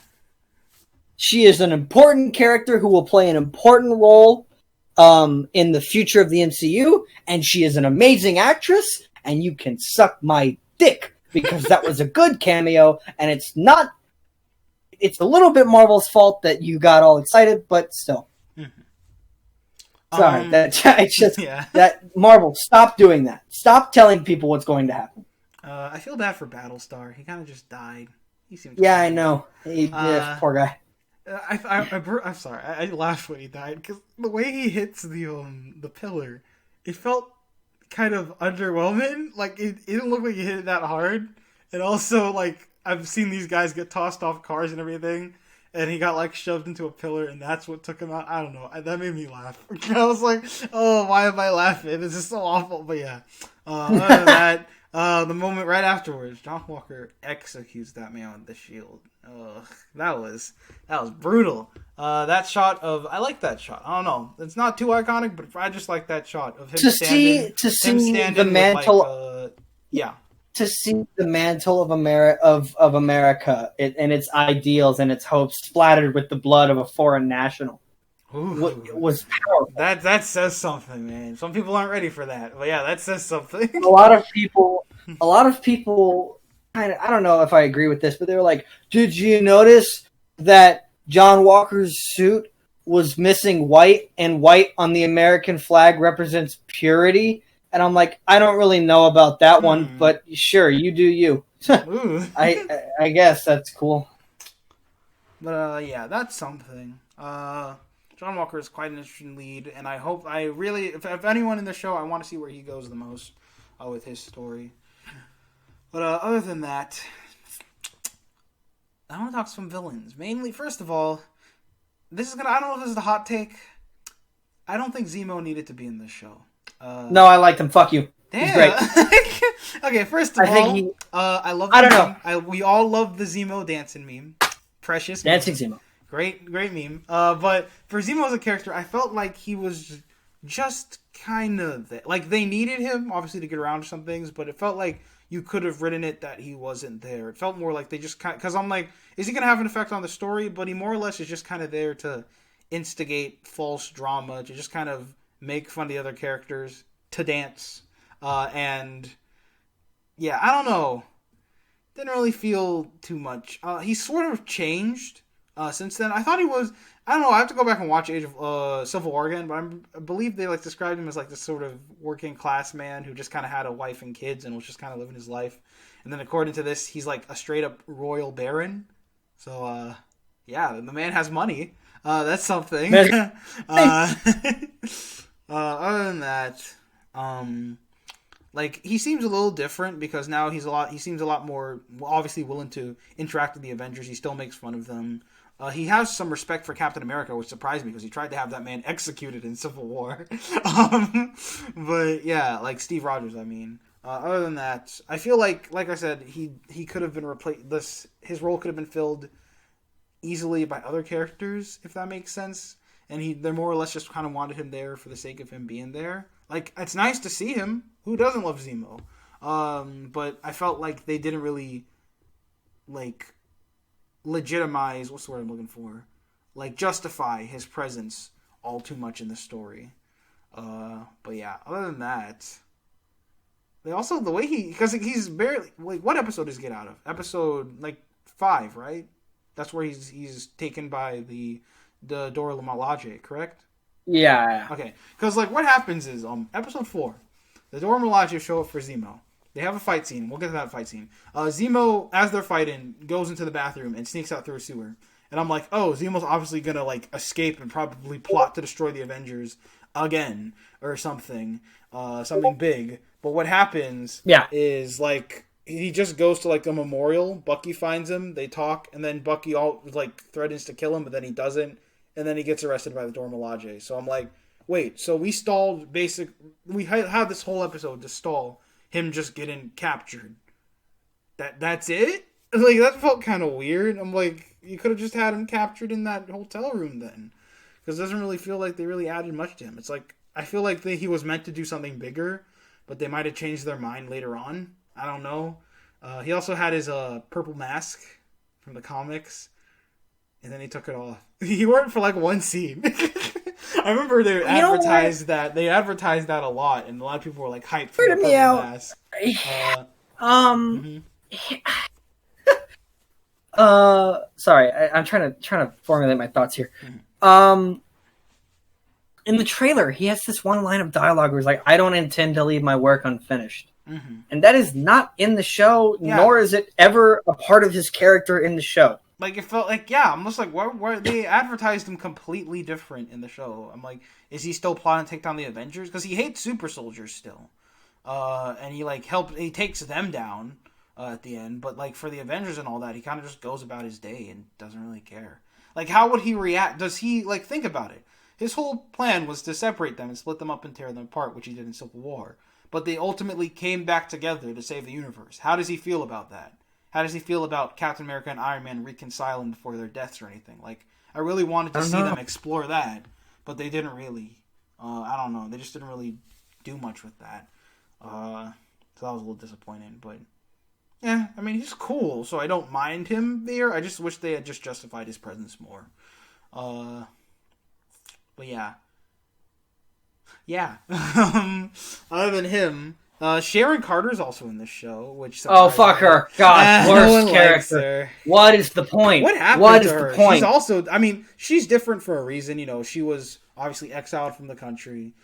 She is an important character who will play an important role in the future of the MCU, and she is an amazing actress, and you can suck my dick, because that was a good cameo, and it's a little bit Marvel's fault that you got all excited, but still. Sorry, that Marvel, stop doing that. Stop telling people what's going to happen. I feel bad for Battlestar. He kind of just died. He seemed. Yeah, I know. Poor guy. I'm sorry. I laughed when he died because the way he hits the pillar, it felt kind of underwhelming. Like it didn't look like he hit it that hard, and also like I've seen these guys get tossed off cars and everything. And he got, like, shoved into a pillar, and that's what took him out. I don't know. That made me laugh. I was like, oh, why am I laughing? This is so awful. But, yeah. Other than that, the moment right afterwards, John Walker executes that man with the shield. Ugh, that was brutal. That shot I like that shot. I don't know. It's not too iconic, but I just like that shot of him standing. To see the mantle. Yeah. To see the mantle of America and its ideals and its hopes splattered with the blood of a foreign national was powerful. That says something, man. Some people aren't ready for that, but yeah, that says something. A lot of people kind of, I don't know if I agree with this, but they were like, "Did you notice that John Walker's suit was missing white, and white on the American flag represents purity?" And I'm like, I don't really know about that one, but sure, you do you. I guess that's cool. But yeah, that's something. John Walker is quite an interesting lead, and I hope if anyone in the show, I want to see where he goes the most with his story. But other than that, I want to talk some villains. Mainly, first of all, I don't know if this is the hot take. I don't think Zemo needed to be in this show. No, I liked him. Fuck you. Damn. He's great. Okay, first of all, I love. I don't know. We all love the Zemo dancing meme. Precious dancing Zemo. Great meme. But for Zemo as a character, I felt like he was just kind of like they needed him obviously to get around to some things, but it felt like you could have written it that he wasn't there. It felt more like they just because I'm like, is he gonna have an effect on the story? But he more or less is just kind of there to instigate false drama, to just kind of make fun of the other characters, to dance, and yeah, I don't know. Didn't really feel too much. He sort of changed since then. I thought he was. I don't know. I have to go back and watch Age of Civil War again, but I believe they like described him as like this sort of working class man who just kind of had a wife and kids and was just kind of living his life. And then according to this, he's like a straight up royal baron. So yeah, the man has money. That's something. Other than that, like he seems a little different because now he seems a lot more obviously willing to interact with the Avengers. He still makes fun of them. He has some respect for Captain America, which surprised me because he tried to have that man executed in Civil War. But yeah, like Steve Rogers, I mean. Other than that, I feel like I said, he could have been replaced. His role could have been filled easily by other characters, if that makes sense. And they more or less just kind of wanted him there for the sake of him being there. Like, it's nice to see him. Who doesn't love Zemo? But I felt like they didn't really, like, legitimize, what's the word I'm looking for? Like, justify his presence all too much in the story. But yeah, other than that, they also, the way because he's barely, like, what episode does he get out of? Episode, like, 5, right? That's where he's taken by the Dora Milaje, correct? Yeah. Okay, because like what happens is episode 4, the Dora Milaje show up for Zemo. They have a fight scene. We'll get to that fight scene. Zemo, as they're fighting, goes into the bathroom and sneaks out through a sewer. And I'm like, oh, Zemo's obviously gonna like escape and probably plot to destroy the Avengers again or something, something big. But what happens is like he just goes to like a memorial. Bucky finds him. They talk, and then Bucky all like threatens to kill him, but then he doesn't, and then he gets arrested by the Dora Milaje. So I'm like, wait, so we stalled we had this whole episode to stall him just getting captured. That's it? Like, that felt kind of weird. I'm like, you could have just had him captured in that hotel room then. Because it doesn't really feel like they really added much to him. It's like, I feel like he was meant to do something bigger, but they might have changed their mind later on. I don't know. He also had his purple mask from the comics, and then he took it off. He wore it for like one scene. I remember they advertised that. They advertised that a lot, and a lot of people were like hyped for the purple mask. Sorry, I'm trying to formulate my thoughts here. In the trailer, he has this one line of dialogue where he's like, "I don't intend to leave my work unfinished," and that is not in the show, nor is it ever a part of his character in the show. Like, it felt like, almost like, why they advertised him completely different in the show. I'm like, is he still plotting to take down the Avengers? Because he hates super soldiers still. And he, like, he takes them down at the end. But, like, for the Avengers and all that, he kind of just goes about his day and doesn't really care. Like, how would he react? Does he, like, think about it. His whole plan was to separate them and split them up and tear them apart, which he did in Civil War. But they ultimately came back together to save the universe. How does he feel about that? How does he feel about Captain America and Iron Man reconciling before their deaths or anything? Like, I really wanted to see them explore that, but they didn't really. I don't know. They just didn't really do much with that. So that was a little disappointing. But, yeah, I mean, he's cool, so I don't mind him there. I just wish they had just justified his presence more. But, yeah. Yeah. Other than him... Sharon Carter's also in this show, which fuck her. God, worst character. What is the point? What happened to her? She's also, I mean, she's different for a reason. You know, she was obviously exiled from the country.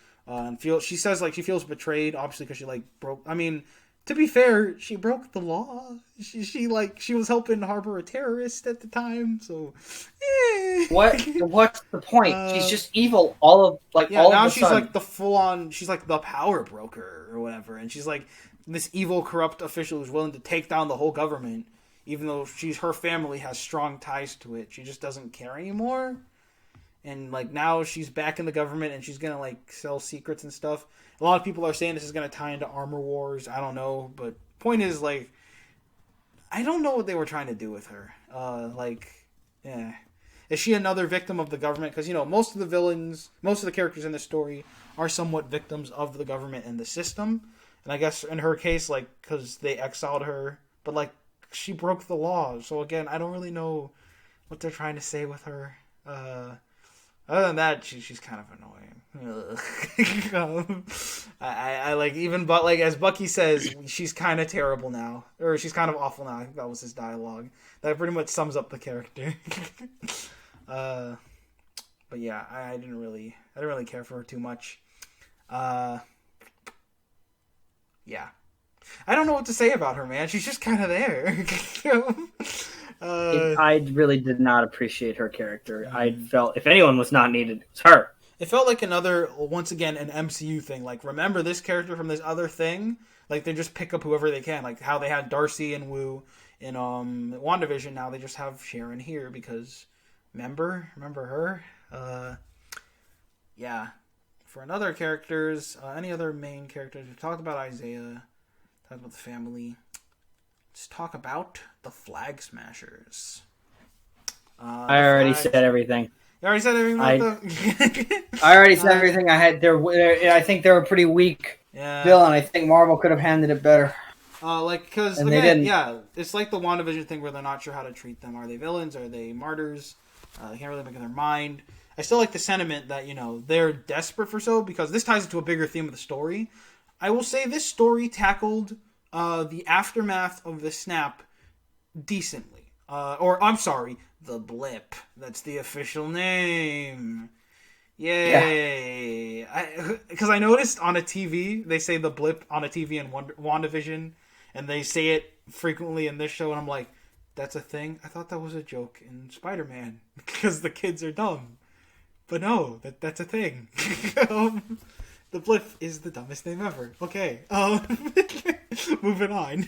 She says like she feels betrayed, obviously because she like broke. I mean, to be fair, she broke the law. She was helping harbor a terrorist at the time. So, what's the point? She's just evil. All now she's like the full on. She's like the power broker or whatever, and she's like this evil, corrupt official who's willing to take down the whole government, even though her family has strong ties to it. She just doesn't care anymore. And like now she's back in the government and she's gonna like sell secrets and stuff. A lot of people are saying this is gonna tie into Armor Wars. I don't know, but point is like I don't know what they were trying to do with her. Is she another victim of the government? Because, you know, most of the characters in this story are somewhat victims of the government and the system. And I guess in her case, like, because they exiled her, but like she broke the law. So again, I don't really know what they're trying to say with her. Other than that, she's kind of annoying. I like even, but like as Bucky says, she's kind of terrible now, or she's kind of awful now. I think that was his dialogue. That pretty much sums up the character. But yeah, I didn't really care for her too much. Yeah, I don't know what to say about her, man. She's just kind of there. I really did not appreciate her character. I felt if anyone was not needed, it was her. It felt like once again, an MCU thing. Like, remember this character from this other thing? Like, they just pick up whoever they can. Like, how they had Darcy and Wu in WandaVision. Now they just have Sharon here because, remember her? Yeah. For another characters, any other main characters? We talked about Isaiah. Talked about the family. Let's talk about the Flag Smashers. I already said everything. You already said everything about I already said everything. I think they were pretty weak. Yeah. Bill, and I think Marvel could have handled it better. Because they didn't. Yeah, it's like the WandaVision thing where they're not sure how to treat them. Are they villains? Are they martyrs? They can't really make up their mind. I still like the sentiment that, you know, they're desperate for because this ties into a bigger theme of the story. I will say this story tackled the aftermath of the snap decently. I'm sorry, the blip. That's the official name. Yay! Because I noticed on a TV, they say the blip on a TV in WandaVision, and they say it frequently in this show, and I'm like, that's a thing? I thought that was a joke in Spider-Man, because the kids are dumb. But no, that's a thing. The blip is the dumbest name ever. Okay, moving on.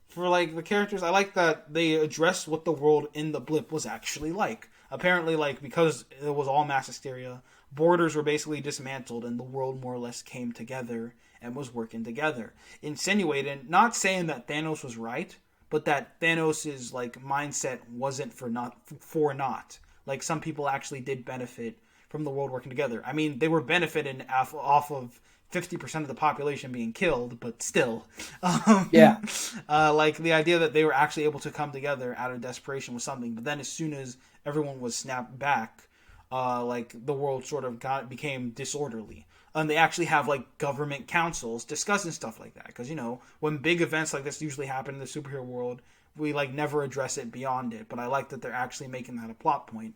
For, like, the characters, I like that they addressed what the world in the blip was actually like. Apparently, like, because it was all mass hysteria, borders were basically dismantled and the world more or less came together and was working together. Insinuating, not saying that Thanos was right, but that Thanos' like mindset wasn't for naught. Like, some people actually did benefit from the world working together. I mean, they were benefiting off of 50% of the population being killed, but still. Like, the idea that they were actually able to come together out of desperation was something. But then as soon as everyone was snapped back, like, the world sort of became disorderly. And they actually have, like, government councils discussing stuff like that. Because, you know, when big events like this usually happen in the superhero world, we, like, never address it beyond it. But I like that they're actually making that a plot point.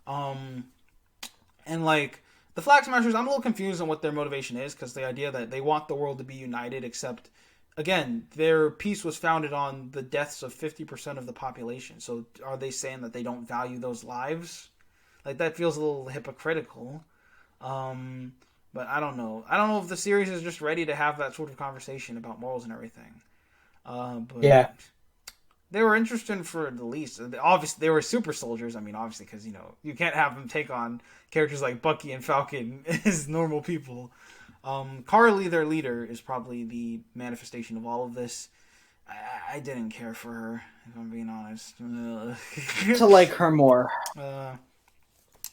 And, like, the Flag Smashers, I'm a little confused on what their motivation is, because the idea that they want the world to be united, except, again, their peace was founded on the deaths of 50% of the population. So are they saying that they don't value those lives? Like, that feels a little hypocritical. But I don't know. I don't know if the series is just ready to have that sort of conversation about morals and everything. But yeah. They were interesting for the least. Obviously, they were super soldiers. I mean, obviously, because, you know, you can't have them take on characters like Bucky and Falcon as normal people. Carly, their leader, is probably the manifestation of all of this. I didn't care for her, if I'm being honest. To like her more.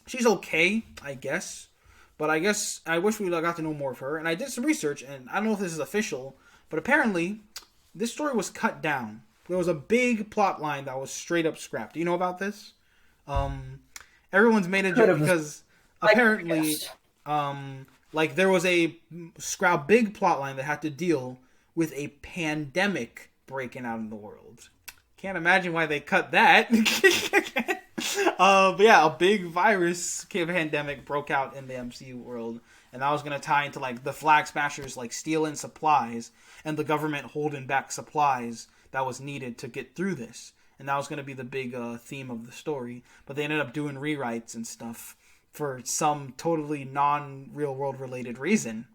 She's okay, I guess. But I guess I wish we got to know more of her. And I did some research, and I don't know if this is official, but apparently this story was cut down. There was a big plot line that was straight up scrapped. Do you know about this? Everyone's made a joke because apparently, like, there was a big plot line that had to deal with a pandemic breaking out in the world. Can't imagine why they cut that. But yeah, a big virus pandemic broke out in the MCU world, and that was going to tie into, like, the Flag Smashers, like, stealing supplies and the government holding back supplies that was needed to get through this. And that was going to be the big theme of the story. But they ended up doing rewrites and stuff for some totally non-real world related reason.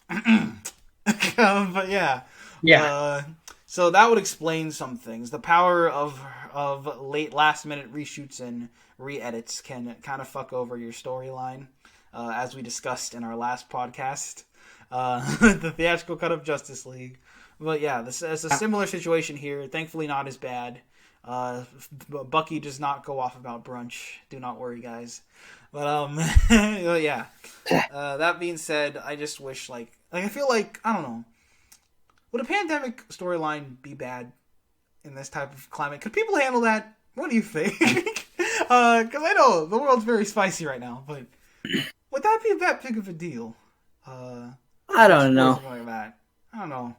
But yeah. So that would explain some things. The power of last minute reshoots and re-edits can kind of fuck over your storyline, as we discussed in our last podcast. The theatrical cut of Justice League. But yeah, this is a similar situation here. Thankfully not as bad. Bucky does not go off about brunch. Do not worry, guys. But yeah. That being said, I just wish, like I feel like, I don't know. Would a pandemic storyline be bad in this type of climate? Could people handle that? What do you think? Because I know the world's very spicy right now, but would that be that big of a deal? I don't know. Like that. I don't know.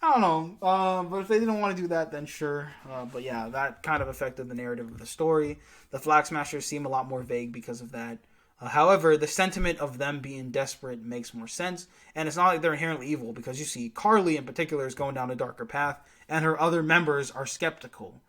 But if they didn't want to do that, then sure. But yeah, that kind of affected the narrative of the story. The Flag Smashers seem a lot more vague because of that. However, the sentiment of them being desperate makes more sense. And it's not like they're inherently evil, because you see Carly in particular is going down a darker path, and her other members are skeptical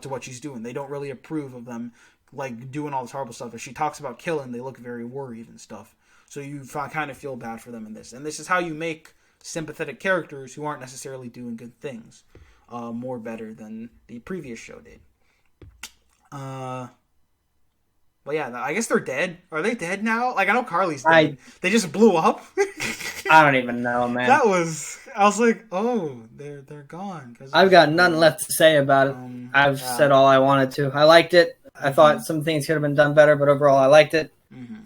to what she's doing. They don't really approve of them, like, doing all this horrible stuff. If she talks about killing, they look very worried and stuff. So you kind of feel bad for them in this. And this is how you make sympathetic characters who aren't necessarily doing good things more better than the previous show did. But yeah, I guess they're dead. Are they dead now? Like, I know Carly's dead. They just blew up. I don't even know, man. I was like, oh, they're gone. I've got nothing left to say about it. I've said all I wanted to. I liked it. I thought some things could have been done better, but overall I liked it.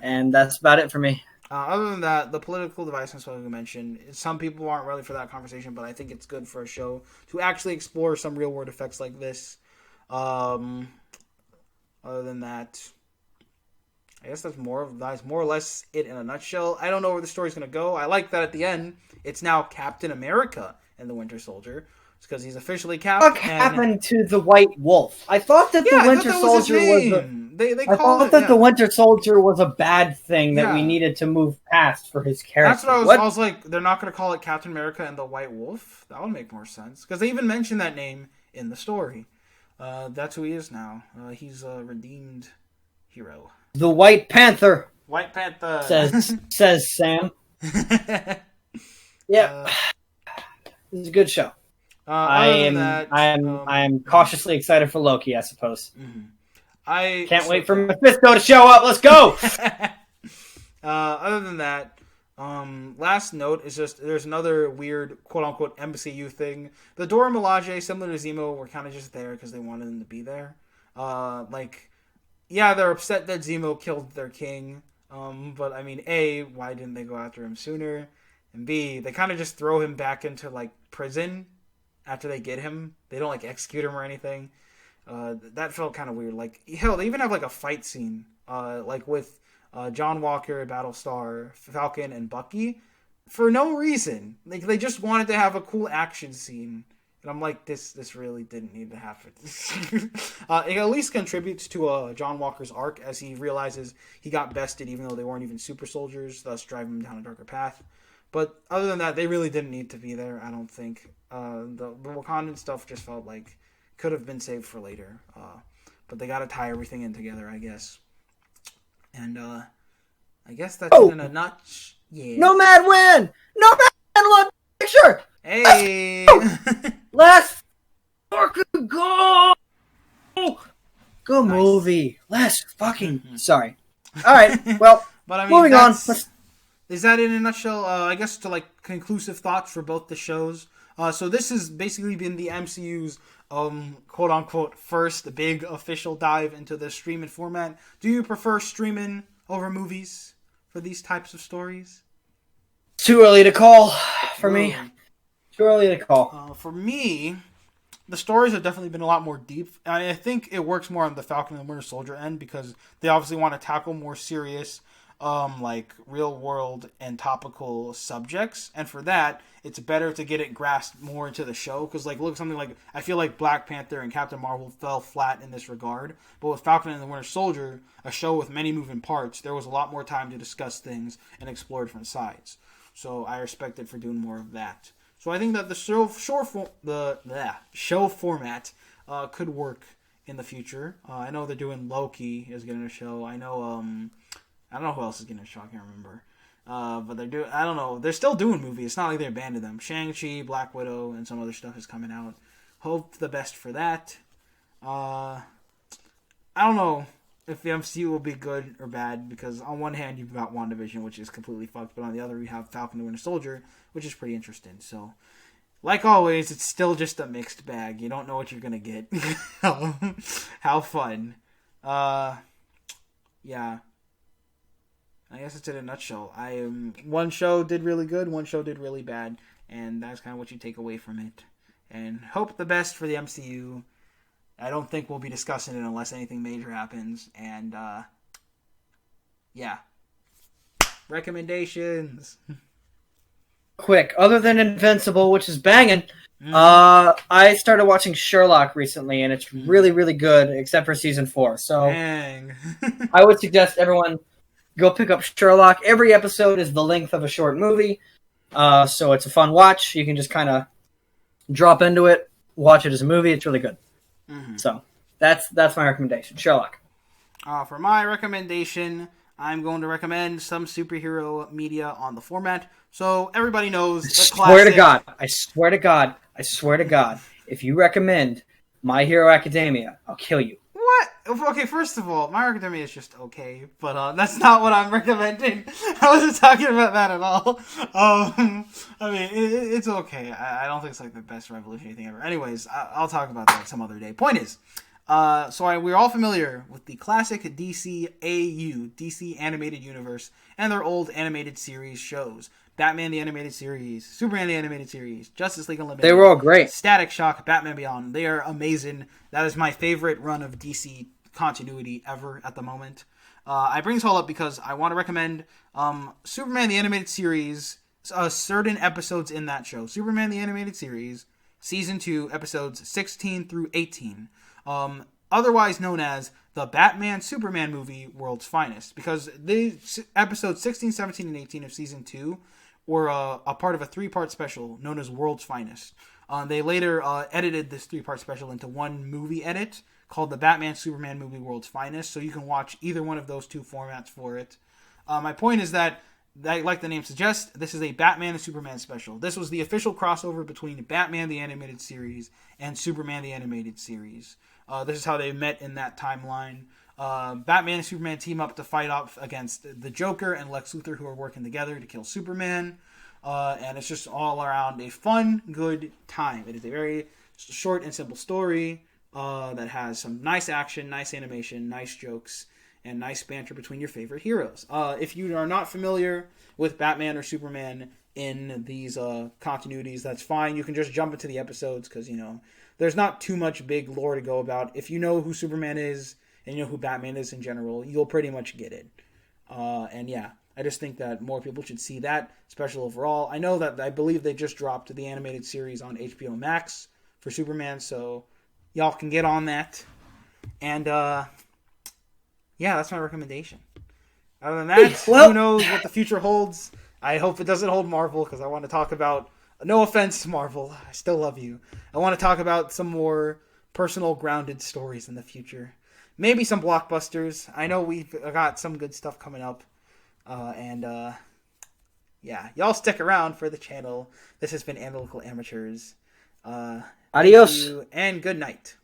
And that's about it for me. Other than that, the political divisiveness I mentioned, some people aren't ready for that conversation, but I think it's good for a show to actually explore some real-world effects like this. Other than that, I guess that's more or less it in a nutshell. I don't know where the story's going to go. I like that at the end, it's now Captain America and the Winter Soldier. It's because he's officially Captain. What happened to the White Wolf? I thought that the Winter Soldier was I thought that the Winter Soldier was a bad thing that we needed to move past for his character. That's what I was like, they're not going to call it Captain America and the White Wolf? That would make more sense. Because they even mentioned that name in the story. That's who he is now. He's a redeemed hero. The White Panther. White Panther. Says Sam. Yeah. This is a good show. I am cautiously excited for Loki, I suppose. Mm-hmm. I can't wait for Mephisto to show up. Let's go. Other than that, last note is just there's another weird quote unquote MCU thing. The Dora Milaje, similar to Zemo, were kind of just there because they wanted them to be there. They're upset that Zemo killed their king. But I mean, A, why didn't they go after him sooner? And B, they kind of just throw him back into like prison after they get him. They don't like execute him or anything. That felt kind of weird. Like, hell, they even have like a fight scene, like with John Walker, Battlestar, Falcon, and Bucky, for no reason. Like, they just wanted to have a cool action scene, and I'm like, this really didn't need to happen. It at least contributes to John Walker's arc as he realizes he got bested, even though they weren't even super soldiers, thus driving him down a darker path. But other than that, they really didn't need to be there. I don't think the Wakandan stuff just felt like could have been saved for later, but they got to tie everything in together, I guess. And I guess that's in a nutshell. Yeah. Nomad win. Nomad won picture. Hey, let's fucking go. Go nice. Movie. Let's fucking. Sorry. All right. Well, but I mean, moving on. Is that in a nutshell? I guess to like conclusive thoughts for both the shows. So this has basically been the MCU's quote unquote first big official dive into the streaming format. Do you prefer streaming over movies for these types of stories? Too early to call for me. Too early to call. For me, the stories have definitely been a lot more deep. I think it works more on the Falcon and Winter Soldier end because they obviously want to tackle more serious like real world and topical subjects, and for that it's better to get it grasped more into the show because like look something like I feel like Black Panther and Captain Marvel fell flat in this regard, but with Falcon and the Winter Soldier, a show with many moving parts, there was a lot more time to discuss things and explore different sides, so I respect it for doing more of that. So I think that the show format could work in the future. I know they're doing Loki is getting a show. I don't know who else is getting a show. I can't remember. But I don't know. They're still doing movies. It's not like they abandoned them. Shang-Chi, Black Widow, and some other stuff is coming out. Hope the best for that. I don't know if the MCU will be good or bad because on one hand you've got WandaVision, which is completely fucked, but on the other you have Falcon and Winter Soldier, which is pretty interesting. So, like always, it's still just a mixed bag. You don't know what you're gonna get. How fun. Yeah. I guess it's in a nutshell. One show did really good, one show did really bad, and that's kind of what you take away from it. And hope the best for the MCU. I don't think we'll be discussing it unless anything major happens. And, yeah. Recommendations. Quick, other than Invincible, which is banging, I started watching Sherlock recently, and it's really, really good, except for season 4. So, Dang. I would suggest everyone go pick up Sherlock. Every episode is the length of a short movie, so it's a fun watch. You can just kind of drop into it, watch it as a movie. It's really good. Mm-hmm. So that's my recommendation. Sherlock. For my recommendation, I'm going to recommend some superhero media on the format. So everybody knows the classic. I swear to God, if you recommend My Hero Academia, I'll kill you. What? Okay, first of all, My Hero Academia is just okay, but that's not what I'm recommending. I wasn't talking about that at all. I mean, it's okay. I don't think it's like the best revolutionary thing ever. Anyways, I'll talk about that some other day. Point is, we're all familiar with the classic DC Animated Universe, and their old animated series shows. Batman the Animated Series, Superman the Animated Series, Justice League Unlimited. They were all great. Static Shock, Batman Beyond. They are amazing. That is my favorite run of DC continuity ever at the moment. I bring this all up because I want to recommend Superman the Animated Series, certain episodes in that show. Superman the Animated Series, Season 2, episodes 16 through 18. otherwise known as the Batman Superman movie World's Finest, because the episodes 16, 17, and 18 of season 2 were a part of a 3-part special known as World's Finest. They later edited this 3-part special into one movie edit called the Batman Superman movie World's Finest, so you can watch either one of those 2 formats for it. My point is that, like the name suggests, this is a Batman and Superman special. This was the official crossover between Batman the Animated Series and Superman the Animated Series. This is how they met in that timeline. Batman and Superman team up to fight off against the Joker and Lex Luthor, who are working together to kill Superman. And it's just all around a fun, good time. It is a very short and simple story that has some nice action, nice animation, nice jokes, and nice banter between your favorite heroes. If you are not familiar with Batman or Superman in these continuities, that's fine. You can just jump into the episodes because, there's not too much big lore to go about. If you know who Superman is and you know who Batman is in general, you'll pretty much get it. And yeah, I just think that more people should see that special overall. I believe they just dropped the animated series on HBO Max for Superman, so y'all can get on that. And yeah, that's my recommendation. Other than that, who knows what the future holds. I hope it doesn't hold Marvel, because I want to talk about, no offense to Marvel, I still love you. I want to talk about some more personal, grounded stories in the future. Maybe some blockbusters. I know we've got some good stuff coming up. Yeah, y'all stick around for the channel. This has been Analytical Amateurs. Adios. And good night.